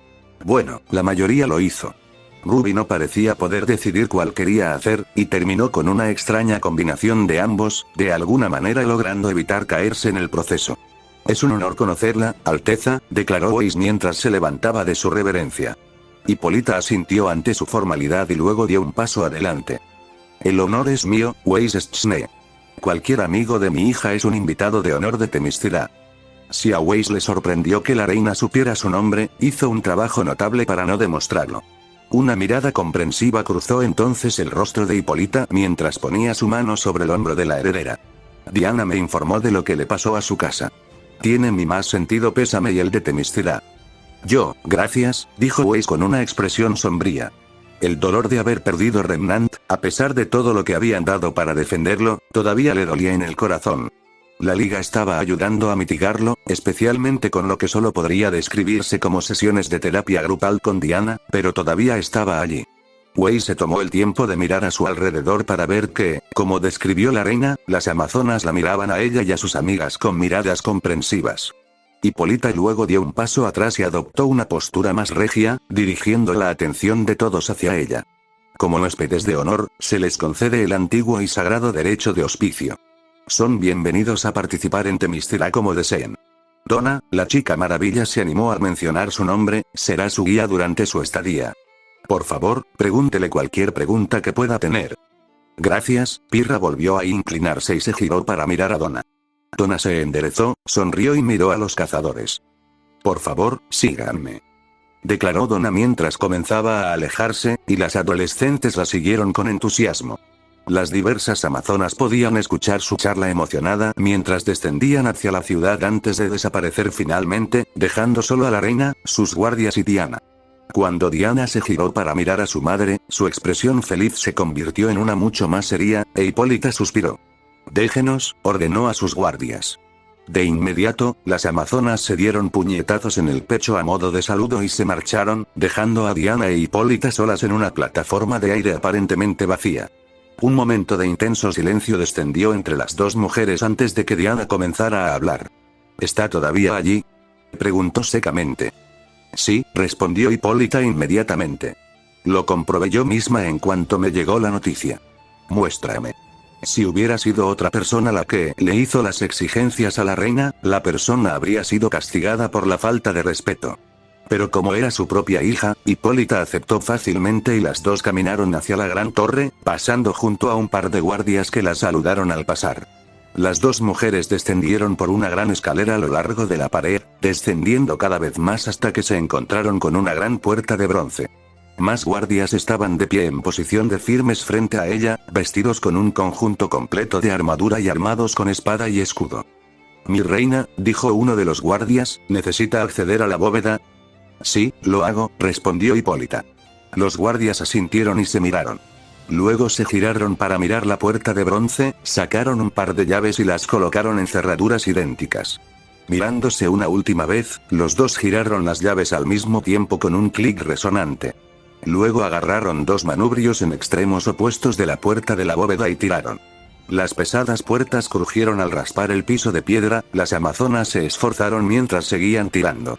Bueno, la mayoría lo hizo. Ruby no parecía poder decidir cuál quería hacer, y terminó con una extraña combinación de ambos, de alguna manera logrando evitar caerse en el proceso. «Es un honor conocerla, Alteza», declaró Weiss mientras se levantaba de su reverencia. Hipólita asintió ante su formalidad y luego dio un paso adelante. «El honor es mío, Weiss Schne. Cualquier amigo de mi hija es un invitado de honor de Themyscira». Si a Weiss le sorprendió que la reina supiera su nombre, hizo un trabajo notable para no demostrarlo. Una mirada comprensiva cruzó entonces el rostro de Hipólita mientras ponía su mano sobre el hombro de la heredera. «Diana me informó de lo que le pasó a su casa. Tiene mi más sentido pésame y el de Themyscira». «Yo, gracias», dijo Weiss con una expresión sombría. El dolor de haber perdido Remnant, a pesar de todo lo que habían dado para defenderlo, todavía le dolía en el corazón. La Liga estaba ayudando a mitigarlo, especialmente con lo que solo podría describirse como sesiones de terapia grupal con Diana, pero todavía estaba allí. Weiss se tomó el tiempo de mirar a su alrededor para ver que, como describió la reina, las amazonas la miraban a ella y a sus amigas con miradas comprensivas. Hipólita luego dio un paso atrás y adoptó una postura más regia, dirigiendo la atención de todos hacia ella. Como huéspedes de honor, se les concede el antiguo y sagrado derecho de hospicio. Son bienvenidos a participar en Themyscira como deseen. Donna, la chica maravilla, se animó a mencionar su nombre, será su guía durante su estadía. Por favor, pregúntele cualquier pregunta que pueda tener. Gracias, Pirra volvió a inclinarse y se giró para mirar a Donna. Donna se enderezó, sonrió y miró a los cazadores. Por favor, síganme. Declaró Donna mientras comenzaba a alejarse, y las adolescentes la siguieron con entusiasmo. Las diversas amazonas podían escuchar su charla emocionada mientras descendían hacia la ciudad antes de desaparecer finalmente, dejando solo a la reina, sus guardias y Diana. Cuando Diana se giró para mirar a su madre, su expresión feliz se convirtió en una mucho más seria, e Hipólita suspiró. «Déjenos», ordenó a sus guardias. De inmediato, las amazonas se dieron puñetazos en el pecho a modo de saludo y se marcharon, dejando a Diana e Hipólita solas en una plataforma de aire aparentemente vacía. Un momento de intenso silencio descendió entre las dos mujeres antes de que Diana comenzara a hablar. «¿Está todavía allí?», preguntó secamente. «Sí», respondió Hipólita inmediatamente. «Lo comprobé yo misma en cuanto me llegó la noticia». «Muéstrame». Si hubiera sido otra persona la que le hizo las exigencias a la reina, la persona habría sido castigada por la falta de respeto. Pero como era su propia hija, Hipólita aceptó fácilmente y las dos caminaron hacia la gran torre, pasando junto a un par de guardias que las saludaron al pasar. Las dos mujeres descendieron por una gran escalera a lo largo de la pared, descendiendo cada vez más hasta que se encontraron con una gran puerta de bronce. Más guardias estaban de pie en posición de firmes frente a ella, vestidos con un conjunto completo de armadura y armados con espada y escudo. «Mi reina», dijo uno de los guardias, «¿necesita acceder a la bóveda?». «Sí, lo hago», respondió Hipólita. Los guardias asintieron y se miraron. Luego se giraron para mirar la puerta de bronce, sacaron un par de llaves y las colocaron en cerraduras idénticas. Mirándose una última vez, los dos giraron las llaves al mismo tiempo con un clic resonante. Luego agarraron dos manubrios en extremos opuestos de la puerta de la bóveda y tiraron. Las pesadas puertas crujieron al raspar el piso de piedra, las amazonas se esforzaron mientras seguían tirando.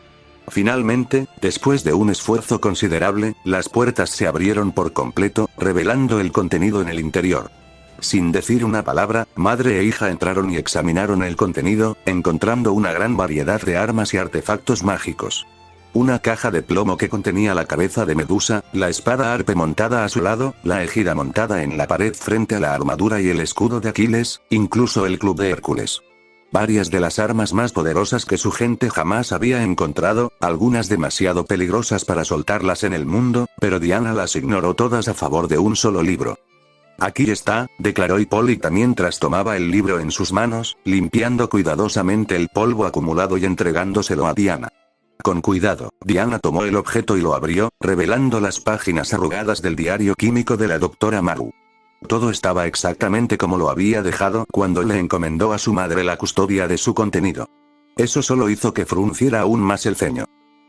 Finalmente, después de un esfuerzo considerable, las puertas se abrieron por completo, revelando el contenido en el interior. Sin decir una palabra, madre e hija entraron y examinaron el contenido, encontrando una gran variedad de armas y artefactos mágicos. Una caja de plomo que contenía la cabeza de Medusa, la espada arpe montada a su lado, la ejida montada en la pared frente a la armadura y el escudo de Aquiles, incluso el club de Hércules. Varias de las armas más poderosas que su gente jamás había encontrado, algunas demasiado peligrosas para soltarlas en el mundo, pero Diana las ignoró todas a favor de un solo libro. Aquí está, declaró Hipólita mientras tomaba el libro en sus manos, limpiando cuidadosamente el polvo acumulado y entregándoselo a Diana. Con cuidado, Diana tomó el objeto y lo abrió, revelando las páginas arrugadas del diario químico de la doctora Maru. Todo estaba exactamente como lo había dejado cuando le encomendó a su madre la custodia de su contenido. Eso solo hizo que frunciera aún más el ceño.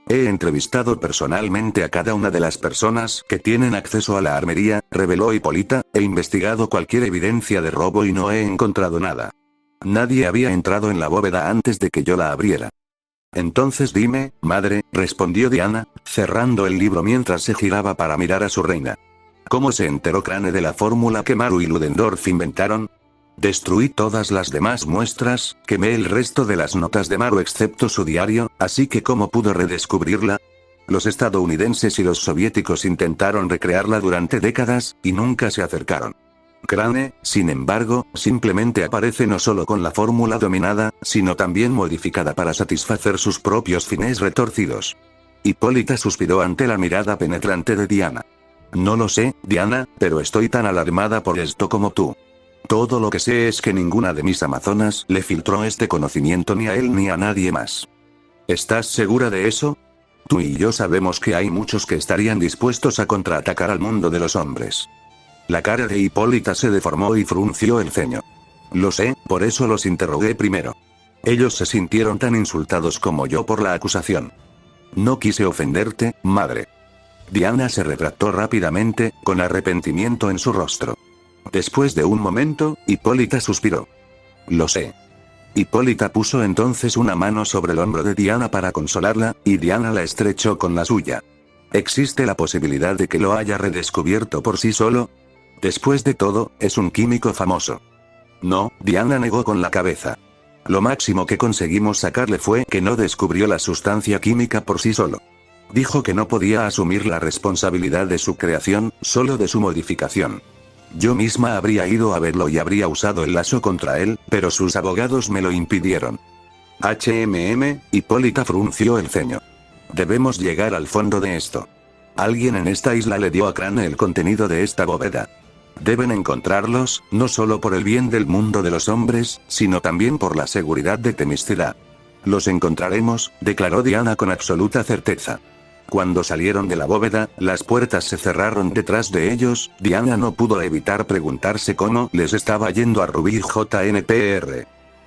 He entrevistado personalmente a cada una de las personas que tienen acceso a la armería, reveló Hipólita, he investigado cualquier evidencia de robo y no he encontrado nada. Nadie había entrado en la bóveda antes de que yo la abriera. Entonces dime, madre, respondió Diana, cerrando el libro mientras se giraba para mirar a su reina. ¿Cómo se enteró Crane de la fórmula que Maru y Ludendorff inventaron? Destruí todas las demás muestras, quemé el resto de las notas de Maru excepto su diario, así que ¿cómo pudo redescubrirla? Los estadounidenses y los soviéticos intentaron recrearla durante décadas, y nunca se acercaron. Crane, sin embargo, simplemente aparece no solo con la fórmula dominada, sino también modificada para satisfacer sus propios fines retorcidos. Hipólita suspiró ante la mirada penetrante de Diana. No lo sé, Diana, pero estoy tan alarmada por esto como tú. Todo lo que sé es que ninguna de mis amazonas le filtró este conocimiento ni a él ni a nadie más. ¿Estás segura de eso? Tú y yo sabemos que hay muchos que estarían dispuestos a contraatacar al mundo de los hombres. La cara de Hipólita se deformó y frunció el ceño. Lo sé, por eso los interrogué primero. Ellos se sintieron tan insultados como yo por la acusación. No quise ofenderte, madre. Diana se retractó rápidamente, con arrepentimiento en su rostro. Después de un momento, Hipólita suspiró. Lo sé. Hipólita puso entonces una mano sobre el hombro de Diana para consolarla, y Diana la estrechó con la suya. ¿Existe la posibilidad de que lo haya redescubierto por sí solo? Después de todo, es un químico famoso. No, Diana negó con la cabeza. Lo máximo que conseguimos sacarle fue que no descubrió la sustancia química por sí solo. Dijo que no podía asumir la responsabilidad de su creación, solo de su modificación. Yo misma habría ido a verlo y habría usado el lazo contra él, pero sus abogados me lo impidieron. Hipólita frunció el ceño. Debemos llegar al fondo de esto. Alguien en esta isla le dio a Crane el contenido de esta bóveda. Deben encontrarlos, no solo por el bien del mundo de los hombres, sino también por la seguridad de Temiscira. Los encontraremos, declaró Diana con absoluta certeza. Cuando salieron de la bóveda, las puertas se cerraron detrás de ellos, Diana no pudo evitar preguntarse cómo les estaba yendo a Ruby y JNPR.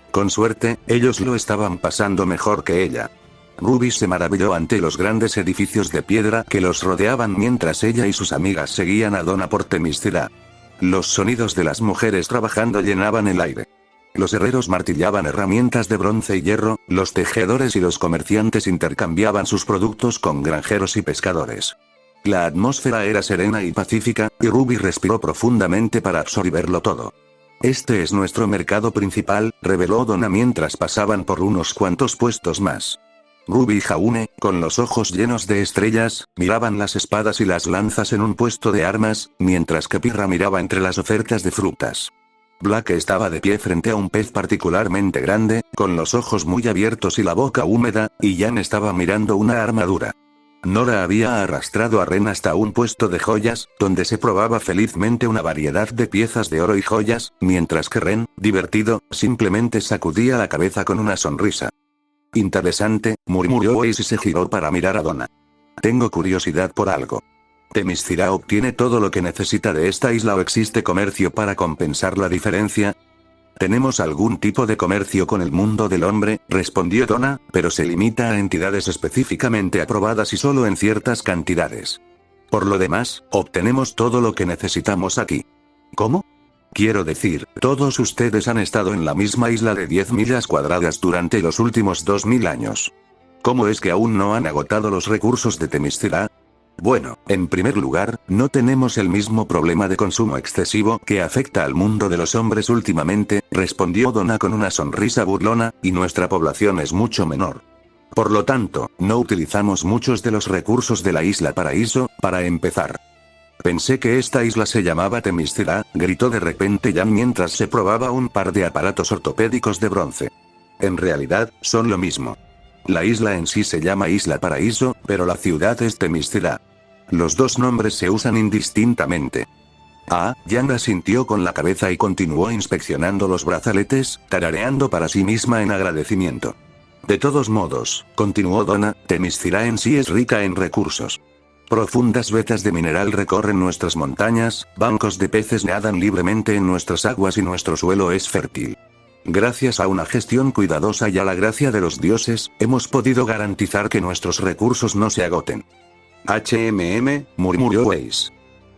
Con suerte, ellos lo estaban pasando mejor que ella. Ruby se maravilló ante los grandes edificios de piedra que los rodeaban mientras ella y sus amigas seguían a Donna por Temiscira. Los sonidos de las mujeres trabajando llenaban el aire. Los herreros martillaban herramientas de bronce y hierro, los tejedores y los comerciantes intercambiaban sus productos con granjeros y pescadores. La atmósfera era serena y pacífica, y Ruby respiró profundamente para absorberlo todo. Este es nuestro mercado principal, reveló Donna mientras pasaban por unos cuantos puestos más. Ruby y Jaune, con los ojos llenos de estrellas, miraban las espadas y las lanzas en un puesto de armas, mientras que Pirra miraba entre las ofertas de frutas. Black estaba de pie frente a un pez particularmente grande, con los ojos muy abiertos y la boca húmeda, y Jan estaba mirando una armadura. Nora había arrastrado a Ren hasta un puesto de joyas, donde se probaba felizmente una variedad de piezas de oro y joyas, mientras que Ren, divertido, simplemente sacudía la cabeza con una sonrisa. Interesante, murmuró Oasis y se giró para mirar a Donna. Tengo curiosidad por algo. ¿Temiscira obtiene todo lo que necesita de esta isla o existe comercio para compensar la diferencia? Tenemos algún tipo de comercio con el mundo del hombre, respondió Donna, pero se limita a entidades específicamente aprobadas y solo en ciertas cantidades. Por lo demás, obtenemos todo lo que necesitamos aquí. ¿Cómo? Quiero decir, todos ustedes han estado en la misma isla de 10 millas cuadradas durante los últimos 2000 años. ¿Cómo es que aún no han agotado los recursos de Themyscira? Bueno, en primer lugar, no tenemos el mismo problema de consumo excesivo que afecta al mundo de los hombres últimamente, respondió Donna con una sonrisa burlona, y nuestra población es mucho menor. Por lo tanto, no utilizamos muchos de los recursos de la isla Paraíso, para empezar. Pensé que esta isla se llamaba Themyscira, gritó de repente Jan mientras se probaba un par de aparatos ortopédicos de bronce. En realidad, son lo mismo. La isla en sí se llama Isla Paraíso, pero la ciudad es Themyscira. Los dos nombres se usan indistintamente. Jan asintió con la cabeza y continuó inspeccionando los brazaletes, tarareando para sí misma en agradecimiento. De todos modos, continuó Donna, Themyscira en sí es rica en recursos. Profundas vetas de mineral recorren nuestras montañas, bancos de peces nadan libremente en nuestras aguas y nuestro suelo es fértil. Gracias a una gestión cuidadosa y a la gracia de los dioses, hemos podido garantizar que nuestros recursos no se agoten. Murmuró Weiss.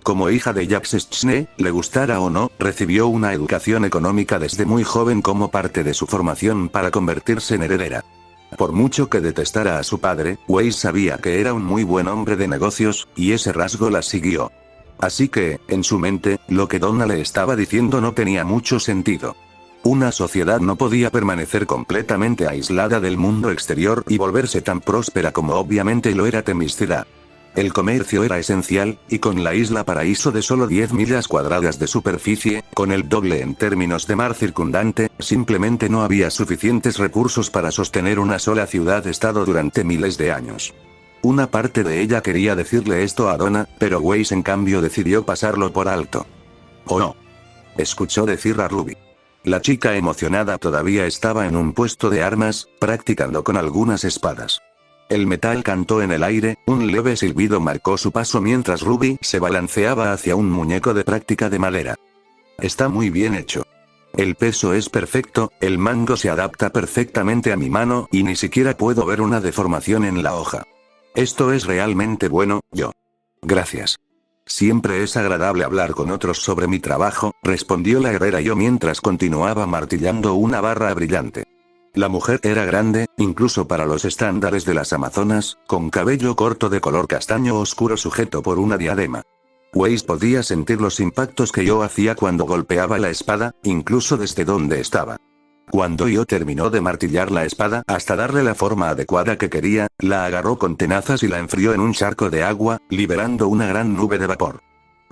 Como hija de Jacques Schne, le gustara o no, recibió una educación económica desde muy joven como parte de su formación para convertirse en heredera. Por mucho que detestara a su padre, Weiss sabía que era un muy buen hombre de negocios, y ese rasgo la siguió. Así que, en su mente, lo que Donna le estaba diciendo no tenía mucho sentido. Una sociedad no podía permanecer completamente aislada del mundo exterior y volverse tan próspera como obviamente lo era Themyscira. El comercio era esencial, y con la isla Paraíso de solo 10 millas cuadradas de superficie, con el doble en términos de mar circundante, simplemente no había suficientes recursos para sostener una sola ciudad-estado durante miles de años. Una parte de ella quería decirle esto a Donna, pero Weiss en cambio decidió pasarlo por alto. «Oh no», escuchó decir a Ruby. La chica emocionada todavía estaba en un puesto de armas, practicando con algunas espadas. El metal cantó en el aire, un leve silbido marcó su paso mientras Ruby se balanceaba hacia un muñeco de práctica de madera. Está muy bien hecho. El peso es perfecto, el mango se adapta perfectamente a mi mano y ni siquiera puedo ver una deformación en la hoja. Esto es realmente bueno, yo. Gracias. Siempre es agradable hablar con otros sobre mi trabajo, respondió la herrera yo mientras continuaba martillando una barra brillante. La mujer era grande, incluso para los estándares de las amazonas, con cabello corto de color castaño oscuro sujeto por una diadema. Weiss podía sentir los impactos que yo hacía cuando golpeaba la espada, incluso desde donde estaba. Cuando yo terminó de martillar la espada hasta darle la forma adecuada que quería, la agarró con tenazas y la enfrió en un charco de agua, liberando una gran nube de vapor.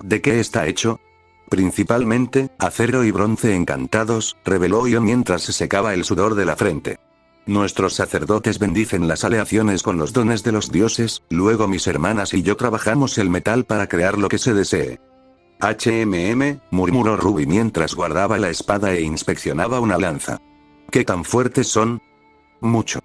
¿De qué está hecho? Principalmente, acero y bronce encantados, reveló yo mientras se secaba el sudor de la frente. Nuestros sacerdotes bendicen las aleaciones con los dones de los dioses, luego mis hermanas y yo trabajamos el metal para crear lo que se desee. Murmuró Ruby mientras guardaba la espada e inspeccionaba una lanza. ¿Qué tan fuertes son? Mucho.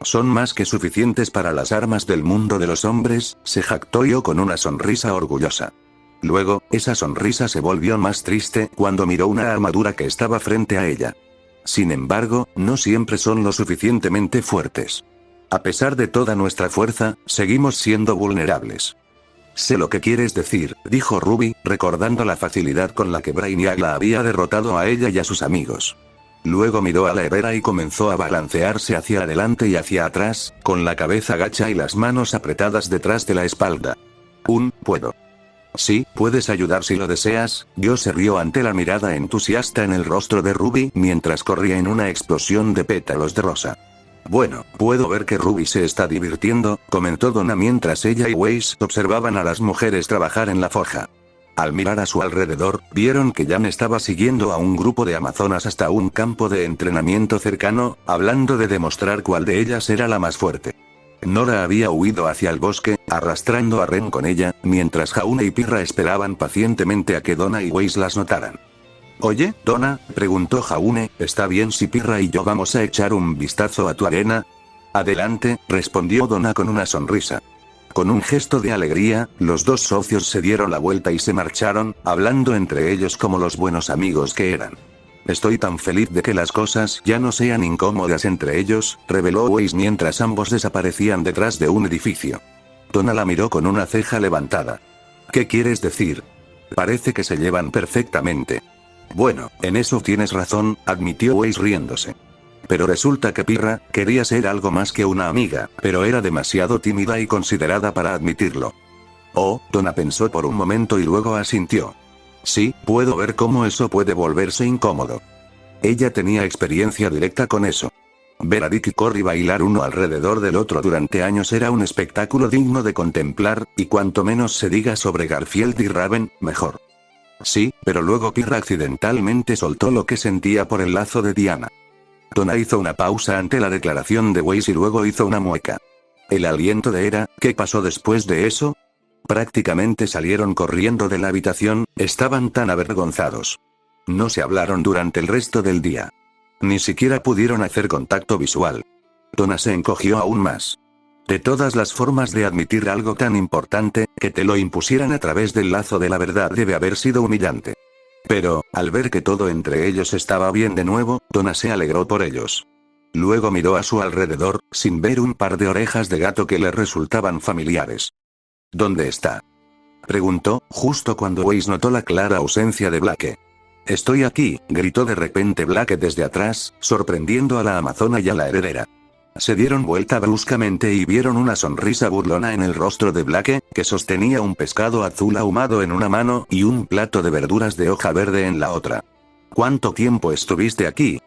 Son más que suficientes para las armas del mundo de los hombres, se jactó yo con una sonrisa orgullosa. Luego, esa sonrisa se volvió más triste cuando miró una armadura que estaba frente a ella. Sin embargo, no siempre son lo suficientemente fuertes. A pesar de toda nuestra fuerza, seguimos siendo vulnerables. Sé lo que quieres decir, dijo Ruby, recordando la facilidad con la que Brainiac la había derrotado a ella y a sus amigos. Luego miró a la herrera y comenzó a balancearse hacia adelante y hacia atrás, con la cabeza gacha y las manos apretadas detrás de la espalda. Puedo. Sí, puedes ayudar si lo deseas, yo se rió ante la mirada entusiasta en el rostro de Ruby mientras corría en una explosión de pétalos de rosa. Bueno, puedo ver que Ruby se está divirtiendo, comentó Donna mientras ella y Weiss observaban a las mujeres trabajar en la forja. Al mirar a su alrededor, vieron que Jan estaba siguiendo a un grupo de amazonas hasta un campo de entrenamiento cercano, hablando de demostrar cuál de ellas era la más fuerte. Nora había huido hacia el bosque, arrastrando a Ren con ella, mientras Jaune y Pirra esperaban pacientemente a que Donna y Weiss las notaran. «Oye, Donna», preguntó Jaune, «¿está bien si Pirra y yo vamos a echar un vistazo a tu arena?» «Adelante», respondió Donna con una sonrisa. Con un gesto de alegría, los dos socios se dieron la vuelta y se marcharon, hablando entre ellos como los buenos amigos que eran. «Estoy tan feliz de que las cosas ya no sean incómodas entre ellos», reveló Weiss mientras ambos desaparecían detrás de un edificio. Donna la miró con una ceja levantada. «¿Qué quieres decir?» «Parece que se llevan perfectamente». Bueno, en eso tienes razón, admitió Weiss riéndose. Pero resulta que Pirra quería ser algo más que una amiga, pero era demasiado tímida y considerada para admitirlo. Oh, Donna pensó por un momento y luego asintió. Sí, puedo ver cómo eso puede volverse incómodo. Ella tenía experiencia directa con eso. Ver a Dick y Cory bailar uno alrededor del otro durante años era un espectáculo digno de contemplar, y cuanto menos se diga sobre Garfield y Raven, mejor. Sí, pero luego Pirra accidentalmente soltó lo que sentía por el lazo de Diana. Donna hizo una pausa ante la declaración de Weiss y luego hizo una mueca. El aliento de Hera, ¿qué pasó después de eso? Prácticamente salieron corriendo de la habitación, estaban tan avergonzados. No se hablaron durante el resto del día. Ni siquiera pudieron hacer contacto visual. Donna se encogió aún más. De todas las formas de admitir algo tan importante, que te lo impusieran a través del lazo de la verdad debe haber sido humillante. Pero, al ver que todo entre ellos estaba bien de nuevo, Donna se alegró por ellos. Luego miró a su alrededor, sin ver un par de orejas de gato que le resultaban familiares. ¿Dónde está?, preguntó, justo cuando Weiss notó la clara ausencia de Blake. Estoy aquí, gritó de repente Blake desde atrás, sorprendiendo a la amazona y a la heredera. Se dieron vuelta bruscamente y vieron una sonrisa burlona en el rostro de Blake, que sostenía un pescado azul ahumado en una mano y un plato de verduras de hoja verde en la otra. ¿Cuánto tiempo estuviste aquí?,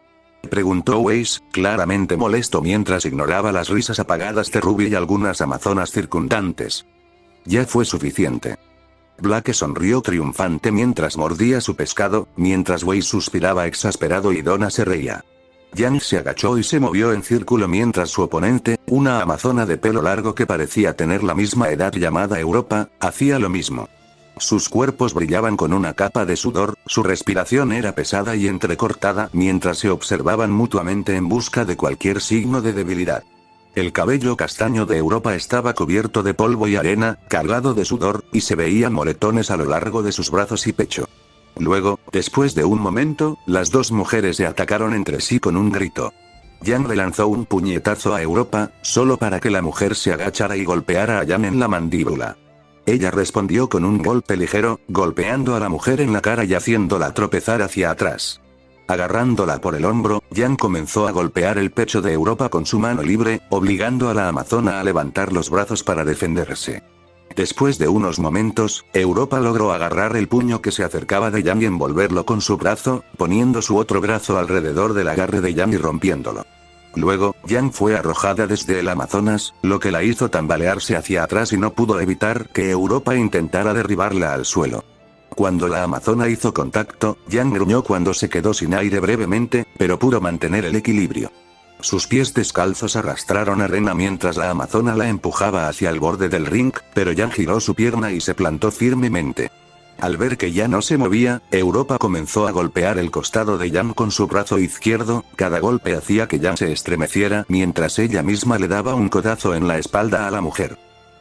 preguntó Weiss, claramente molesto mientras ignoraba las risas apagadas de Ruby y algunas amazonas circundantes. Ya fue suficiente. Blake sonrió triunfante mientras mordía su pescado, mientras Weiss suspiraba exasperado y Donna se reía. Jan se agachó y se movió en círculo mientras su oponente, una amazona de pelo largo que parecía tener la misma edad llamada Europa, hacía lo mismo. Sus cuerpos brillaban con una capa de sudor, su respiración era pesada y entrecortada mientras se observaban mutuamente en busca de cualquier signo de debilidad. El cabello castaño de Europa estaba cubierto de polvo y arena, cargado de sudor, y se veían moretones a lo largo de sus brazos y pecho. Luego, después de un momento, las dos mujeres se atacaron entre sí con un grito. Jan le lanzó un puñetazo a Europa, solo para que la mujer se agachara y golpeara a Jan en la mandíbula. Ella respondió con un golpe ligero, golpeando a la mujer en la cara y haciéndola tropezar hacia atrás. Agarrándola por el hombro, Jan comenzó a golpear el pecho de Europa con su mano libre, obligando a la amazona a levantar los brazos para defenderse. Después de unos momentos, Europa logró agarrar el puño que se acercaba de Jan y envolverlo con su brazo, poniendo su otro brazo alrededor del agarre de Jan y rompiéndolo. Luego, Jan fue arrojada desde el Amazonas, lo que la hizo tambalearse hacia atrás y no pudo evitar que Europa intentara derribarla al suelo. Cuando la amazona hizo contacto, Jan gruñó cuando se quedó sin aire brevemente, pero pudo mantener el equilibrio. Sus pies descalzos arrastraron arena mientras la amazona la empujaba hacia el borde del ring, pero Jan giró su pierna y se plantó firmemente. Al ver que ya no se movía, Europa comenzó a golpear el costado de Jan con su brazo izquierdo, cada golpe hacía que Jan se estremeciera mientras ella misma le daba un codazo en la espalda a la mujer.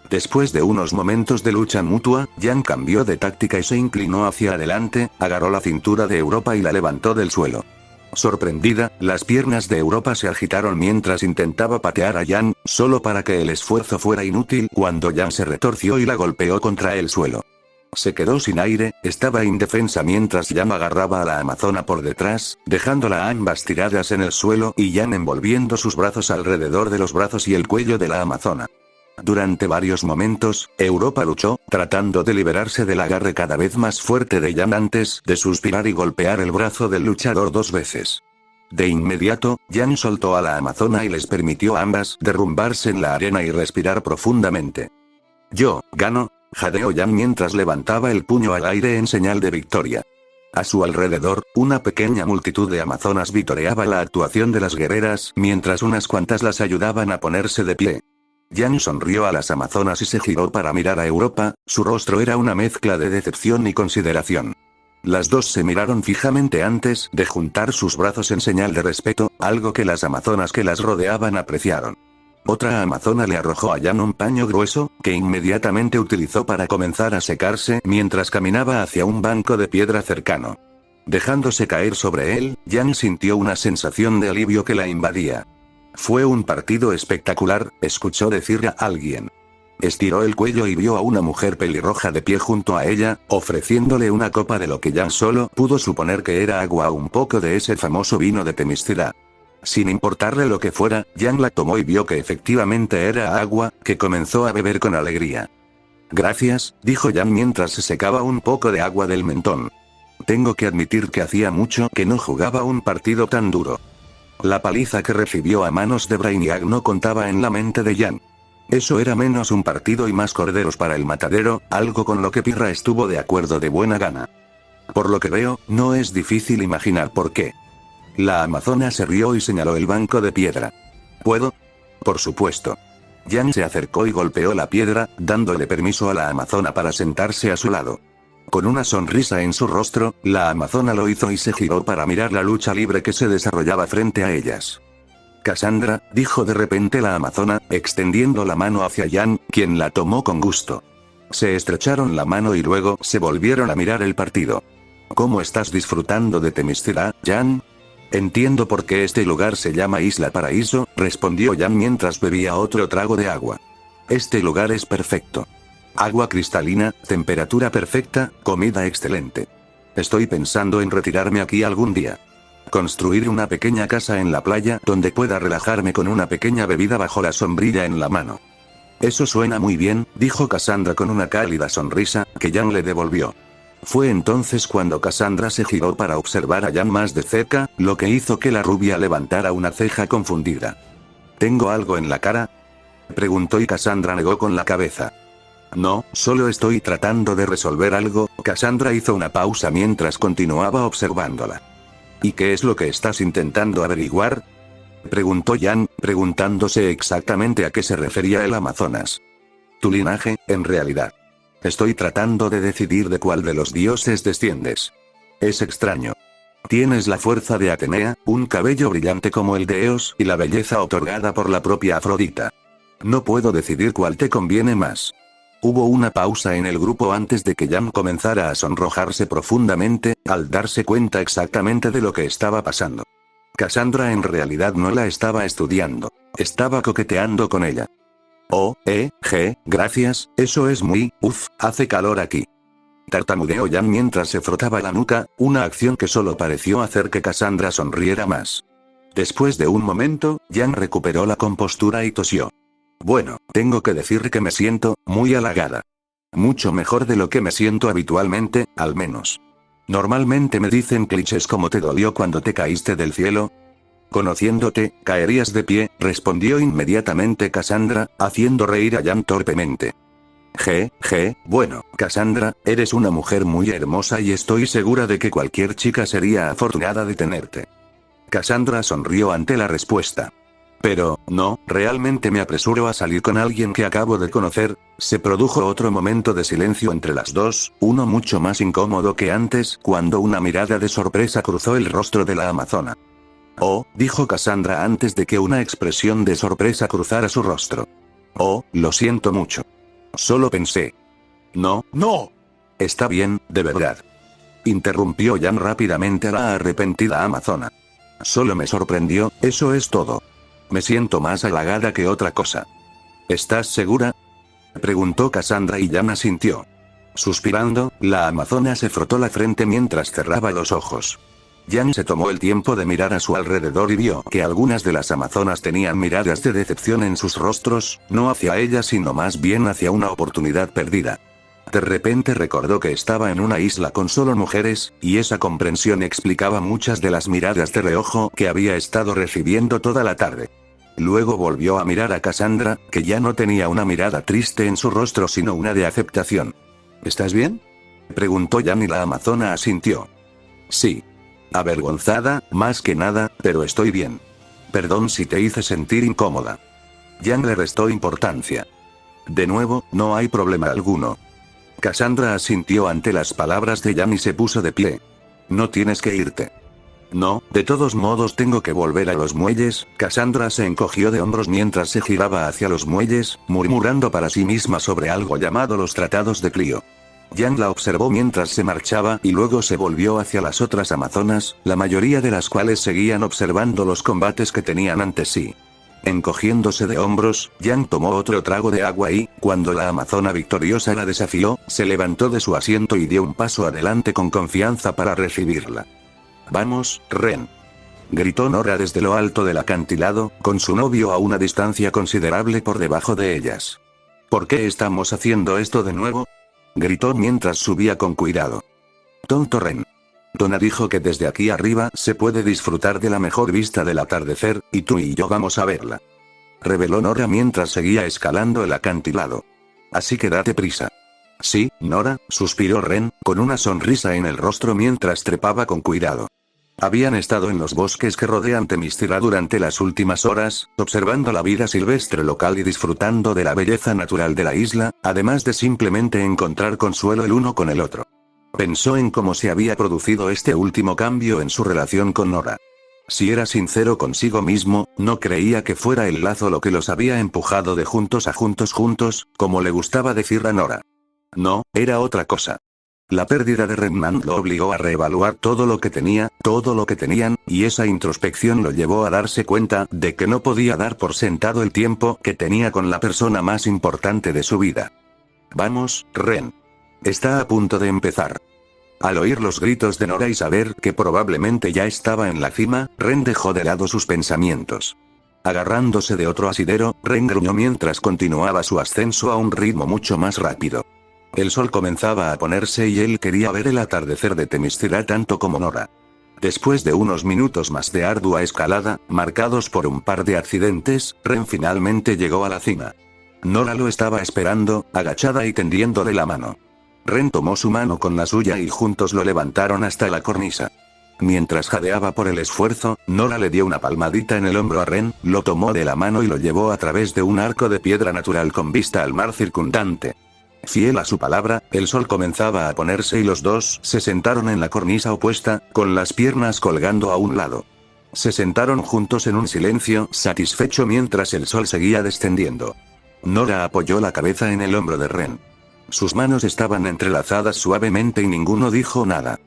Después de unos momentos de lucha mutua, Jan cambió de táctica y se inclinó hacia adelante, agarró la cintura de Europa y la levantó del suelo. Sorprendida, las piernas de Europa se agitaron mientras intentaba patear a Jan, solo para que el esfuerzo fuera inútil cuando Jan se retorció y la golpeó contra el suelo. Se quedó sin aire, estaba indefensa mientras Jan agarraba a la amazona por detrás, dejándola a ambas tiradas en el suelo y Jan envolviendo sus brazos alrededor de los brazos y el cuello de la amazona. Durante varios momentos, Europa luchó, tratando de liberarse del agarre cada vez más fuerte de Jan antes de suspirar y golpear el brazo del luchador 2 veces. De inmediato, Jan soltó a la amazona y les permitió a ambas derrumbarse en la arena y respirar profundamente. Yo gano, jadeó Jan mientras levantaba el puño al aire en señal de victoria. A su alrededor, una pequeña multitud de amazonas vitoreaba la actuación de las guerreras mientras unas cuantas las ayudaban a ponerse de pie. Jan sonrió a las amazonas y se giró para mirar a Europa, su rostro era una mezcla de decepción y consideración. Las dos se miraron fijamente antes de juntar sus brazos en señal de respeto, algo que las amazonas que las rodeaban apreciaron. Otra amazona le arrojó a Jan un paño grueso, que inmediatamente utilizó para comenzar a secarse mientras caminaba hacia un banco de piedra cercano. Dejándose caer sobre él, Jan sintió una sensación de alivio que la invadía. Fue un partido espectacular, escuchó decir a alguien. Estiró el cuello y vio a una mujer pelirroja de pie junto a ella, ofreciéndole una copa de lo que Yang solo pudo suponer que era agua o un poco de ese famoso vino de Themyscira. Sin importarle lo que fuera, Yang la tomó y vio que efectivamente era agua, que comenzó a beber con alegría. Gracias, dijo Yang mientras se secaba un poco de agua del mentón. Tengo que admitir que hacía mucho que no jugaba un partido tan duro. La paliza que recibió a manos de Brainiac no contaba en la mente de Yang. Eso era menos un partido y más corderos para el matadero, algo con lo que Pirra estuvo de acuerdo de buena gana. Por lo que veo, no es difícil imaginar por qué. La amazona se rió y señaló el banco de piedra. ¿Puedo? Por supuesto. Yang se acercó y golpeó la piedra, dándole permiso a la amazona para sentarse a su lado. Con una sonrisa en su rostro, la amazona lo hizo y se giró para mirar la lucha libre que se desarrollaba frente a ellas. Cassandra, dijo de repente la amazona, extendiendo la mano hacia Yang, quien la tomó con gusto. Se estrecharon la mano y luego se volvieron a mirar el partido. ¿Cómo estás disfrutando de Themyscira, Yang? Entiendo por qué este lugar se llama Isla Paraíso, respondió Yang mientras bebía otro trago de agua. Este lugar es perfecto. Agua cristalina, temperatura perfecta, comida excelente. Estoy pensando en retirarme aquí algún día. Construir una pequeña casa en la playa donde pueda relajarme con una pequeña bebida bajo la sombrilla en la mano. Eso suena muy bien, dijo Cassandra con una cálida sonrisa, que Yang le devolvió. Fue entonces cuando Cassandra se giró para observar a Yang más de cerca, lo que hizo que la rubia levantara una ceja confundida. ¿Tengo algo en la cara?, preguntó y Cassandra negó con la cabeza. No, solo estoy tratando de resolver algo. Cassandra hizo una pausa mientras continuaba observándola. ¿Y qué es lo que estás intentando averiguar?, preguntó Yang, preguntándose exactamente a qué se refería el Amazonas. Tu linaje, en realidad. Estoy tratando de decidir de cuál de los dioses desciendes. Es extraño. Tienes la fuerza de Atenea, un cabello brillante como el de Eos y la belleza otorgada por la propia Afrodita. No puedo decidir cuál te conviene más. Hubo una pausa en el grupo antes de que Yang comenzara a sonrojarse profundamente, al darse cuenta exactamente de lo que estaba pasando. Cassandra en realidad no la estaba estudiando. Estaba coqueteando con ella. Gracias, eso es muy, hace calor aquí. Tartamudeó Yang mientras se frotaba la nuca, una acción que solo pareció hacer que Cassandra sonriera más. Después de un momento, Yang recuperó la compostura y tosió. Bueno, tengo que decir que me siento muy halagada. Mucho mejor de lo que me siento habitualmente, al menos. Normalmente me dicen clichés como ¿te dolió cuando te caíste del cielo? Conociéndote, caerías de pie, respondió inmediatamente Cassandra, haciendo reír a Yang torpemente. Bueno, Cassandra, eres una mujer muy hermosa y estoy segura de que cualquier chica sería afortunada de tenerte. Cassandra sonrió ante la respuesta. Pero, no, realmente me apresuro a salir con alguien que acabo de conocer. Se produjo otro momento de silencio entre las dos, uno mucho más incómodo que antes, cuando una mirada de sorpresa cruzó el rostro de la amazona. Oh, dijo Cassandra antes de que una expresión de sorpresa cruzara su rostro. Oh, lo siento mucho. Solo pensé. No. Está bien, de verdad. Interrumpió Yang rápidamente a la arrepentida amazona. Solo me sorprendió, eso es todo. Me siento más halagada que otra cosa. ¿Estás segura?, preguntó Cassandra y Yang asintió. Suspirando, la amazona se frotó la frente mientras cerraba los ojos. Yang se tomó el tiempo de mirar a su alrededor y vio que algunas de las amazonas tenían miradas de decepción en sus rostros, no hacia ella sino más bien hacia una oportunidad perdida. De repente recordó que estaba en una isla con solo mujeres, y esa comprensión explicaba muchas de las miradas de reojo que había estado recibiendo toda la tarde. Luego volvió a mirar a Cassandra, que ya no tenía una mirada triste en su rostro sino una de aceptación. ¿Estás bien?, preguntó Yang y la amazona asintió. Sí. Avergonzada, más que nada, pero estoy bien. Perdón si te hice sentir incómoda. Yang le restó importancia. De nuevo, no hay problema alguno. Cassandra asintió ante las palabras de Yang y se puso de pie. No tienes que irte. No, de todos modos tengo que volver a los muelles. Cassandra se encogió de hombros mientras se giraba hacia los muelles, murmurando para sí misma sobre algo llamado los tratados de Clio. Yang la observó mientras se marchaba y luego se volvió hacia las otras amazonas, la mayoría de las cuales seguían observando los combates que tenían ante sí. Encogiéndose de hombros, Yang tomó otro trago de agua y, cuando la amazona victoriosa la desafió, se levantó de su asiento y dio un paso adelante con confianza para recibirla. «Vamos, Ren», gritó Nora desde lo alto del acantilado, con su novio a una distancia considerable por debajo de ellas. «¿Por qué estamos haciendo esto de nuevo?», gritó mientras subía con cuidado. «Tonto Ren. Donna dijo que desde aquí arriba se puede disfrutar de la mejor vista del atardecer, y tú y yo vamos a verla», reveló Nora mientras seguía escalando el acantilado. «Así que date prisa». «Sí, Nora», suspiró Ren, con una sonrisa en el rostro mientras trepaba con cuidado. Habían estado en los bosques que rodean Themyscira durante las últimas horas, observando la vida silvestre local y disfrutando de la belleza natural de la isla, además de simplemente encontrar consuelo el uno con el otro. Pensó en cómo se había producido este último cambio en su relación con Nora. Si era sincero consigo mismo, no creía que fuera el lazo lo que los había empujado de juntos a juntos, como le gustaba decir a Nora. No, era otra cosa. La pérdida de Redmond lo obligó a reevaluar todo lo que tenía, todo lo que tenían, y esa introspección lo llevó a darse cuenta de que no podía dar por sentado el tiempo que tenía con la persona más importante de su vida. «Vamos, Ren. Está a punto de empezar». Al oír los gritos de Nora y saber que probablemente ya estaba en la cima, Ren dejó de lado sus pensamientos. Agarrándose de otro asidero, Ren gruñó mientras continuaba su ascenso a un ritmo mucho más rápido. El sol comenzaba a ponerse y él quería ver el atardecer de Themyscira tanto como Nora. Después de unos minutos más de ardua escalada, marcados por un par de accidentes, Ren finalmente llegó a la cima. Nora lo estaba esperando, agachada y tendiéndole la mano. Ren tomó su mano con la suya y juntos lo levantaron hasta la cornisa. Mientras jadeaba por el esfuerzo, Nora le dio una palmadita en el hombro a Ren, lo tomó de la mano y lo llevó a través de un arco de piedra natural con vista al mar circundante. Fiel a su palabra, el sol comenzaba a ponerse y los dos se sentaron en la cornisa opuesta, con las piernas colgando a un lado. Se sentaron juntos en un silencio satisfecho mientras el sol seguía descendiendo. Nora apoyó la cabeza en el hombro de Ren. Sus manos estaban entrelazadas suavemente y ninguno dijo nada.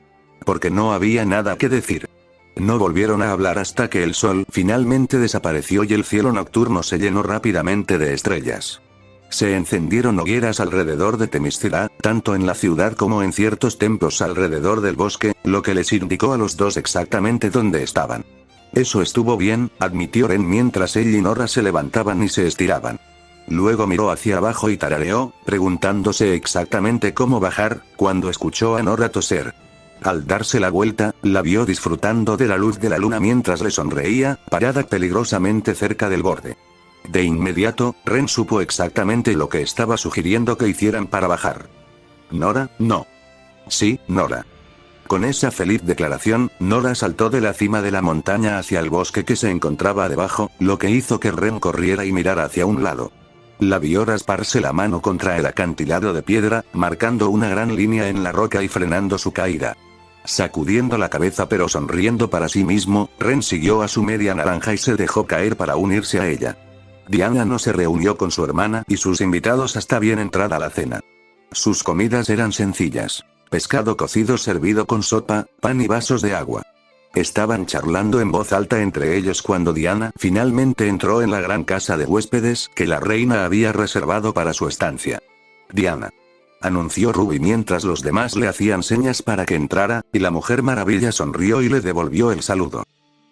Porque no había nada que decir. No volvieron a hablar hasta que el sol finalmente desapareció y el cielo nocturno se llenó rápidamente de estrellas. Se encendieron hogueras alrededor de Themyscira, tanto en la ciudad como en ciertos templos alrededor del bosque, lo que les indicó a los dos exactamente dónde estaban. Eso estuvo bien, admitió Ren mientras él y Nora se levantaban y se estiraban. Luego miró hacia abajo y tarareó, preguntándose exactamente cómo bajar, cuando escuchó a Nora toser. Al darse la vuelta, la vio disfrutando de la luz de la luna mientras le sonreía, parada peligrosamente cerca del borde. De inmediato, Ren supo exactamente lo que estaba sugiriendo que hicieran para bajar. «Nora, no». «Sí, Nora». Con esa feliz declaración, Nora saltó de la cima de la montaña hacia el bosque que se encontraba debajo, lo que hizo que Ren corriera y mirara hacia un lado. La vio rasparse la mano contra el acantilado de piedra, marcando una gran línea en la roca y frenando su caída. Sacudiendo la cabeza pero sonriendo para sí mismo, Ren siguió a su media naranja y se dejó caer para unirse a ella. Diana no se reunió con su hermana y sus invitados hasta bien entrada la cena. Sus comidas eran sencillas. Pescado cocido servido con sopa, pan y vasos de agua. Estaban charlando en voz alta entre ellos cuando Diana finalmente entró en la gran casa de huéspedes que la reina había reservado para su estancia. «Diana», anunció Ruby mientras los demás le hacían señas para que entrara, y la Mujer Maravilla sonrió y le devolvió el saludo.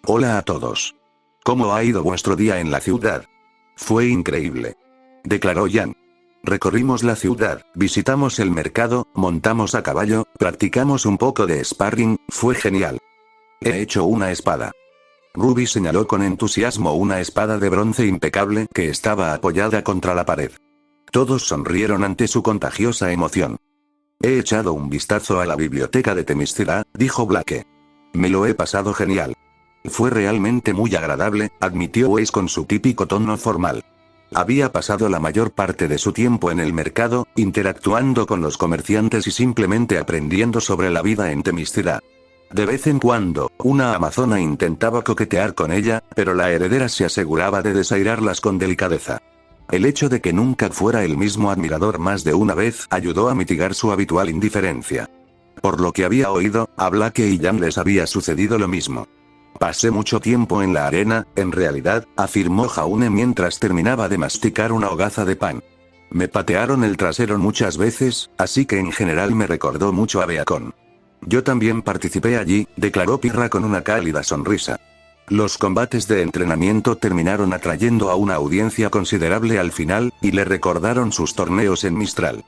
«Hola a todos. ¿Cómo ha ido vuestro día en la ciudad?» «Fue increíble», declaró Yang. «Recorrimos la ciudad, visitamos el mercado, montamos a caballo, practicamos un poco de sparring, fue genial. He hecho una espada». Ruby señaló con entusiasmo una espada de bronce impecable que estaba apoyada contra la pared. Todos sonrieron ante su contagiosa emoción. «He echado un vistazo a la biblioteca de Themyscira», dijo Blake. «Me lo he pasado genial». «Fue realmente muy agradable», admitió Wes con su típico tono formal. Había pasado la mayor parte de su tiempo en el mercado, interactuando con los comerciantes y simplemente aprendiendo sobre la vida en Themyscira. De vez en cuando, una amazona intentaba coquetear con ella, pero la heredera se aseguraba de desairarlas con delicadeza. El hecho de que nunca fuera el mismo admirador más de una vez ayudó a mitigar su habitual indiferencia. Por lo que había oído, a Blake y Jan les había sucedido lo mismo. Pasé mucho tiempo en la arena, en realidad, afirmó Jaune mientras terminaba de masticar una hogaza de pan. Me patearon el trasero muchas veces, así que en general me recordó mucho a Beacon. Yo también participé allí, declaró Pirra con una cálida sonrisa. Los combates de entrenamiento terminaron atrayendo a una audiencia considerable al final, y le recordaron sus torneos en Mistral.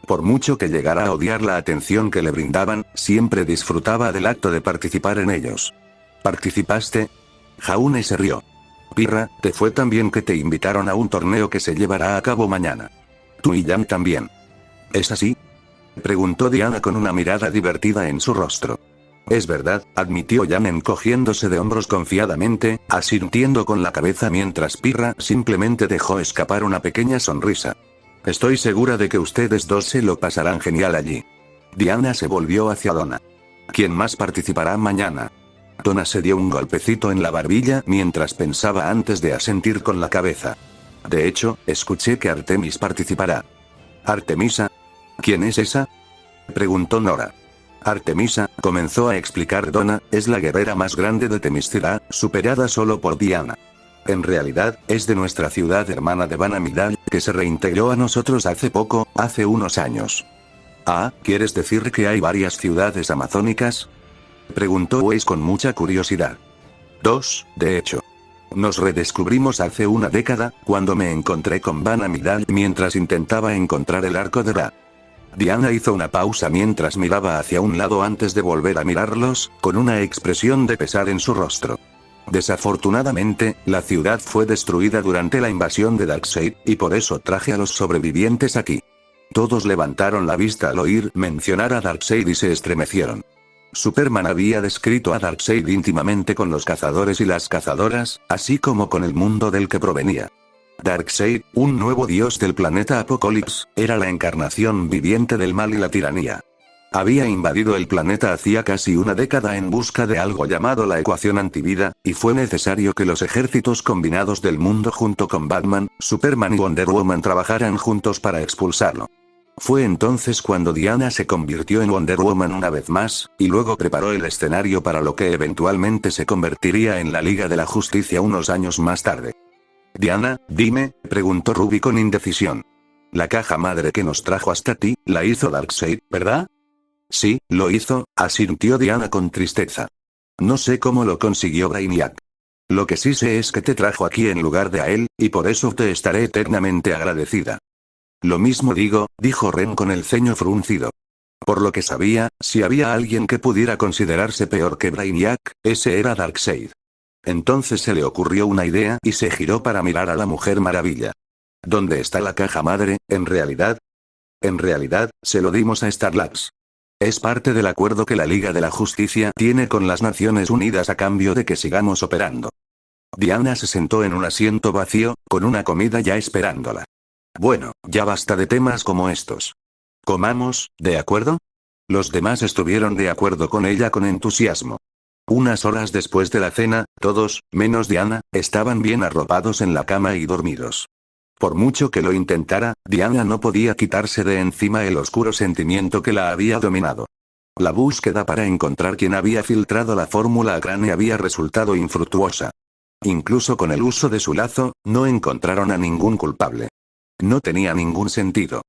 Por mucho que llegara a odiar la atención que le brindaban, siempre disfrutaba del acto de participar en ellos. ¿Participaste? Jaune se rió. Pirra, te fue tan bien que te invitaron a un torneo que se llevará a cabo mañana. Tú y Jan también. ¿Es así? Preguntó Diana con una mirada divertida en su rostro. Es verdad, admitió Jan encogiéndose de hombros confiadamente, asintiendo con la cabeza mientras Pirra simplemente dejó escapar una pequeña sonrisa. Estoy segura de que ustedes dos se lo pasarán genial allí. Diana se volvió hacia Donna. ¿Quién más participará mañana? Donna se dio un golpecito en la barbilla mientras pensaba antes de asentir con la cabeza. De hecho, escuché que Artemis participará. ¿Artemisa? ¿Quién es esa? Preguntó Nora. Artemisa, comenzó a explicar Donna, es la guerrera más grande de Temiscira, superada solo por Diana. En realidad, es de nuestra ciudad hermana de Vanamidal, que se reintegró a nosotros hace poco, hace unos años. Ah, ¿quieres decir que hay varias ciudades amazónicas? Preguntó Weiss con mucha curiosidad. 2, de hecho. Nos redescubrimos hace una década, cuando me encontré con Vanamidal mientras intentaba encontrar el arco de Ra. Diana hizo una pausa mientras miraba hacia un lado antes de volver a mirarlos, con una expresión de pesar en su rostro. Desafortunadamente, la ciudad fue destruida durante la invasión de Darkseid, y por eso traje a los sobrevivientes aquí. Todos levantaron la vista al oír mencionar a Darkseid y se estremecieron. Superman había descrito a Darkseid íntimamente con los cazadores y las cazadoras, así como con el mundo del que provenía. Darkseid, un nuevo dios del planeta Apokolips, era la encarnación viviente del mal y la tiranía. Había invadido el planeta hacía casi una década en busca de algo llamado la ecuación antivida, y fue necesario que los ejércitos combinados del mundo junto con Batman, Superman y Wonder Woman trabajaran juntos para expulsarlo. Fue entonces cuando Diana se convirtió en Wonder Woman una vez más, y luego preparó el escenario para lo que eventualmente se convertiría en la Liga de la Justicia unos años más tarde. Diana, dime, preguntó Ruby con indecisión. La caja madre que nos trajo hasta ti, la hizo Darkseid, ¿verdad? Sí, lo hizo, asintió Diana con tristeza. No sé cómo lo consiguió Brainiac. Lo que sí sé es que te trajo aquí en lugar de a él, y por eso te estaré eternamente agradecida. Lo mismo digo, dijo Ren con el ceño fruncido. Por lo que sabía, si había alguien que pudiera considerarse peor que Brainiac, ese era Darkseid. Entonces se le ocurrió una idea y se giró para mirar a la Mujer Maravilla. ¿Dónde está la caja madre, en realidad? En realidad, se lo dimos a Star Labs. Es parte del acuerdo que la Liga de la Justicia tiene con las Naciones Unidas a cambio de que sigamos operando. Diana se sentó en un asiento vacío, con una comida ya esperándola. Bueno, ya basta de temas como estos. Comamos, ¿de acuerdo? Los demás estuvieron de acuerdo con ella con entusiasmo. Unas horas después de la cena, todos, menos Diana, estaban bien arropados en la cama y dormidos. Por mucho que lo intentara, Diana no podía quitarse de encima el oscuro sentimiento que la había dominado. La búsqueda para encontrar quién había filtrado la fórmula a Crane había resultado infructuosa. Incluso con el uso de su lazo, no encontraron a ningún culpable. No tenía ningún sentido.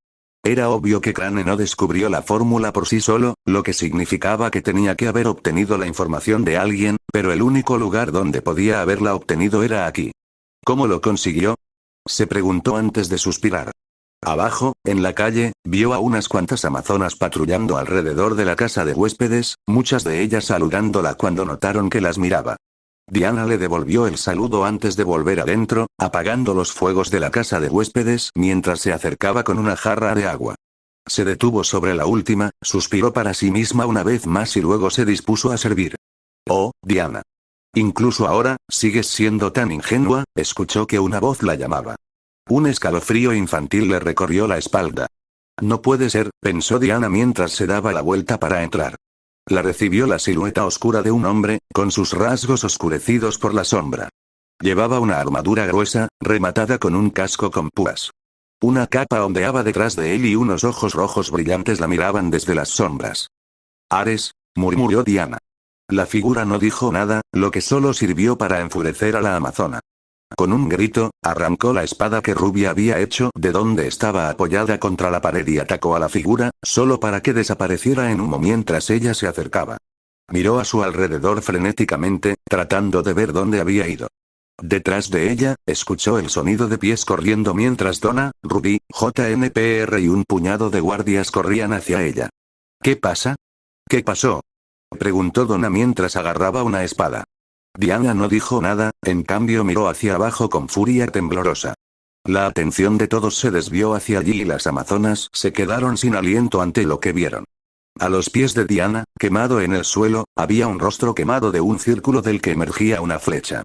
Era obvio que Crane no descubrió la fórmula por sí solo, lo que significaba que tenía que haber obtenido la información de alguien, pero el único lugar donde podía haberla obtenido era aquí. ¿Cómo lo consiguió? Se preguntó antes de suspirar. Abajo, en la calle, vio a unas cuantas amazonas patrullando alrededor de la casa de huéspedes, muchas de ellas saludándola cuando notaron que las miraba. Diana le devolvió el saludo antes de volver adentro, apagando los fuegos de la casa de huéspedes mientras se acercaba con una jarra de agua. Se detuvo sobre la última, suspiró para sí misma una vez más y luego se dispuso a servir. Oh, Diana. Incluso ahora, sigues siendo tan ingenua, escuchó que una voz la llamaba. Un escalofrío infantil le recorrió la espalda. No puede ser, pensó Diana mientras se daba la vuelta para entrar. La recibió la silueta oscura de un hombre, con sus rasgos oscurecidos por la sombra. Llevaba una armadura gruesa, rematada con un casco con púas. Una capa ondeaba detrás de él y unos ojos rojos brillantes la miraban desde las sombras. Ares, murmuró Diana. La figura no dijo nada, lo que solo sirvió para enfurecer a la amazona. Con un grito, arrancó la espada que Ruby había hecho de donde estaba apoyada contra la pared y atacó a la figura, solo para que desapareciera en humo mientras ella se acercaba. Miró a su alrededor frenéticamente, tratando de ver dónde había ido. Detrás de ella, escuchó el sonido de pies corriendo mientras Donna, Ruby, JNPR y un puñado de guardias corrían hacia ella. ¿Qué pasa? ¿Qué pasó? Preguntó Donna mientras agarraba una espada. Diana no dijo nada, en cambio miró hacia abajo con furia temblorosa. La atención de todos se desvió hacia allí y las amazonas se quedaron sin aliento ante lo que vieron. A los pies de Diana, quemado en el suelo, había un rostro quemado de un círculo del que emergía una flecha.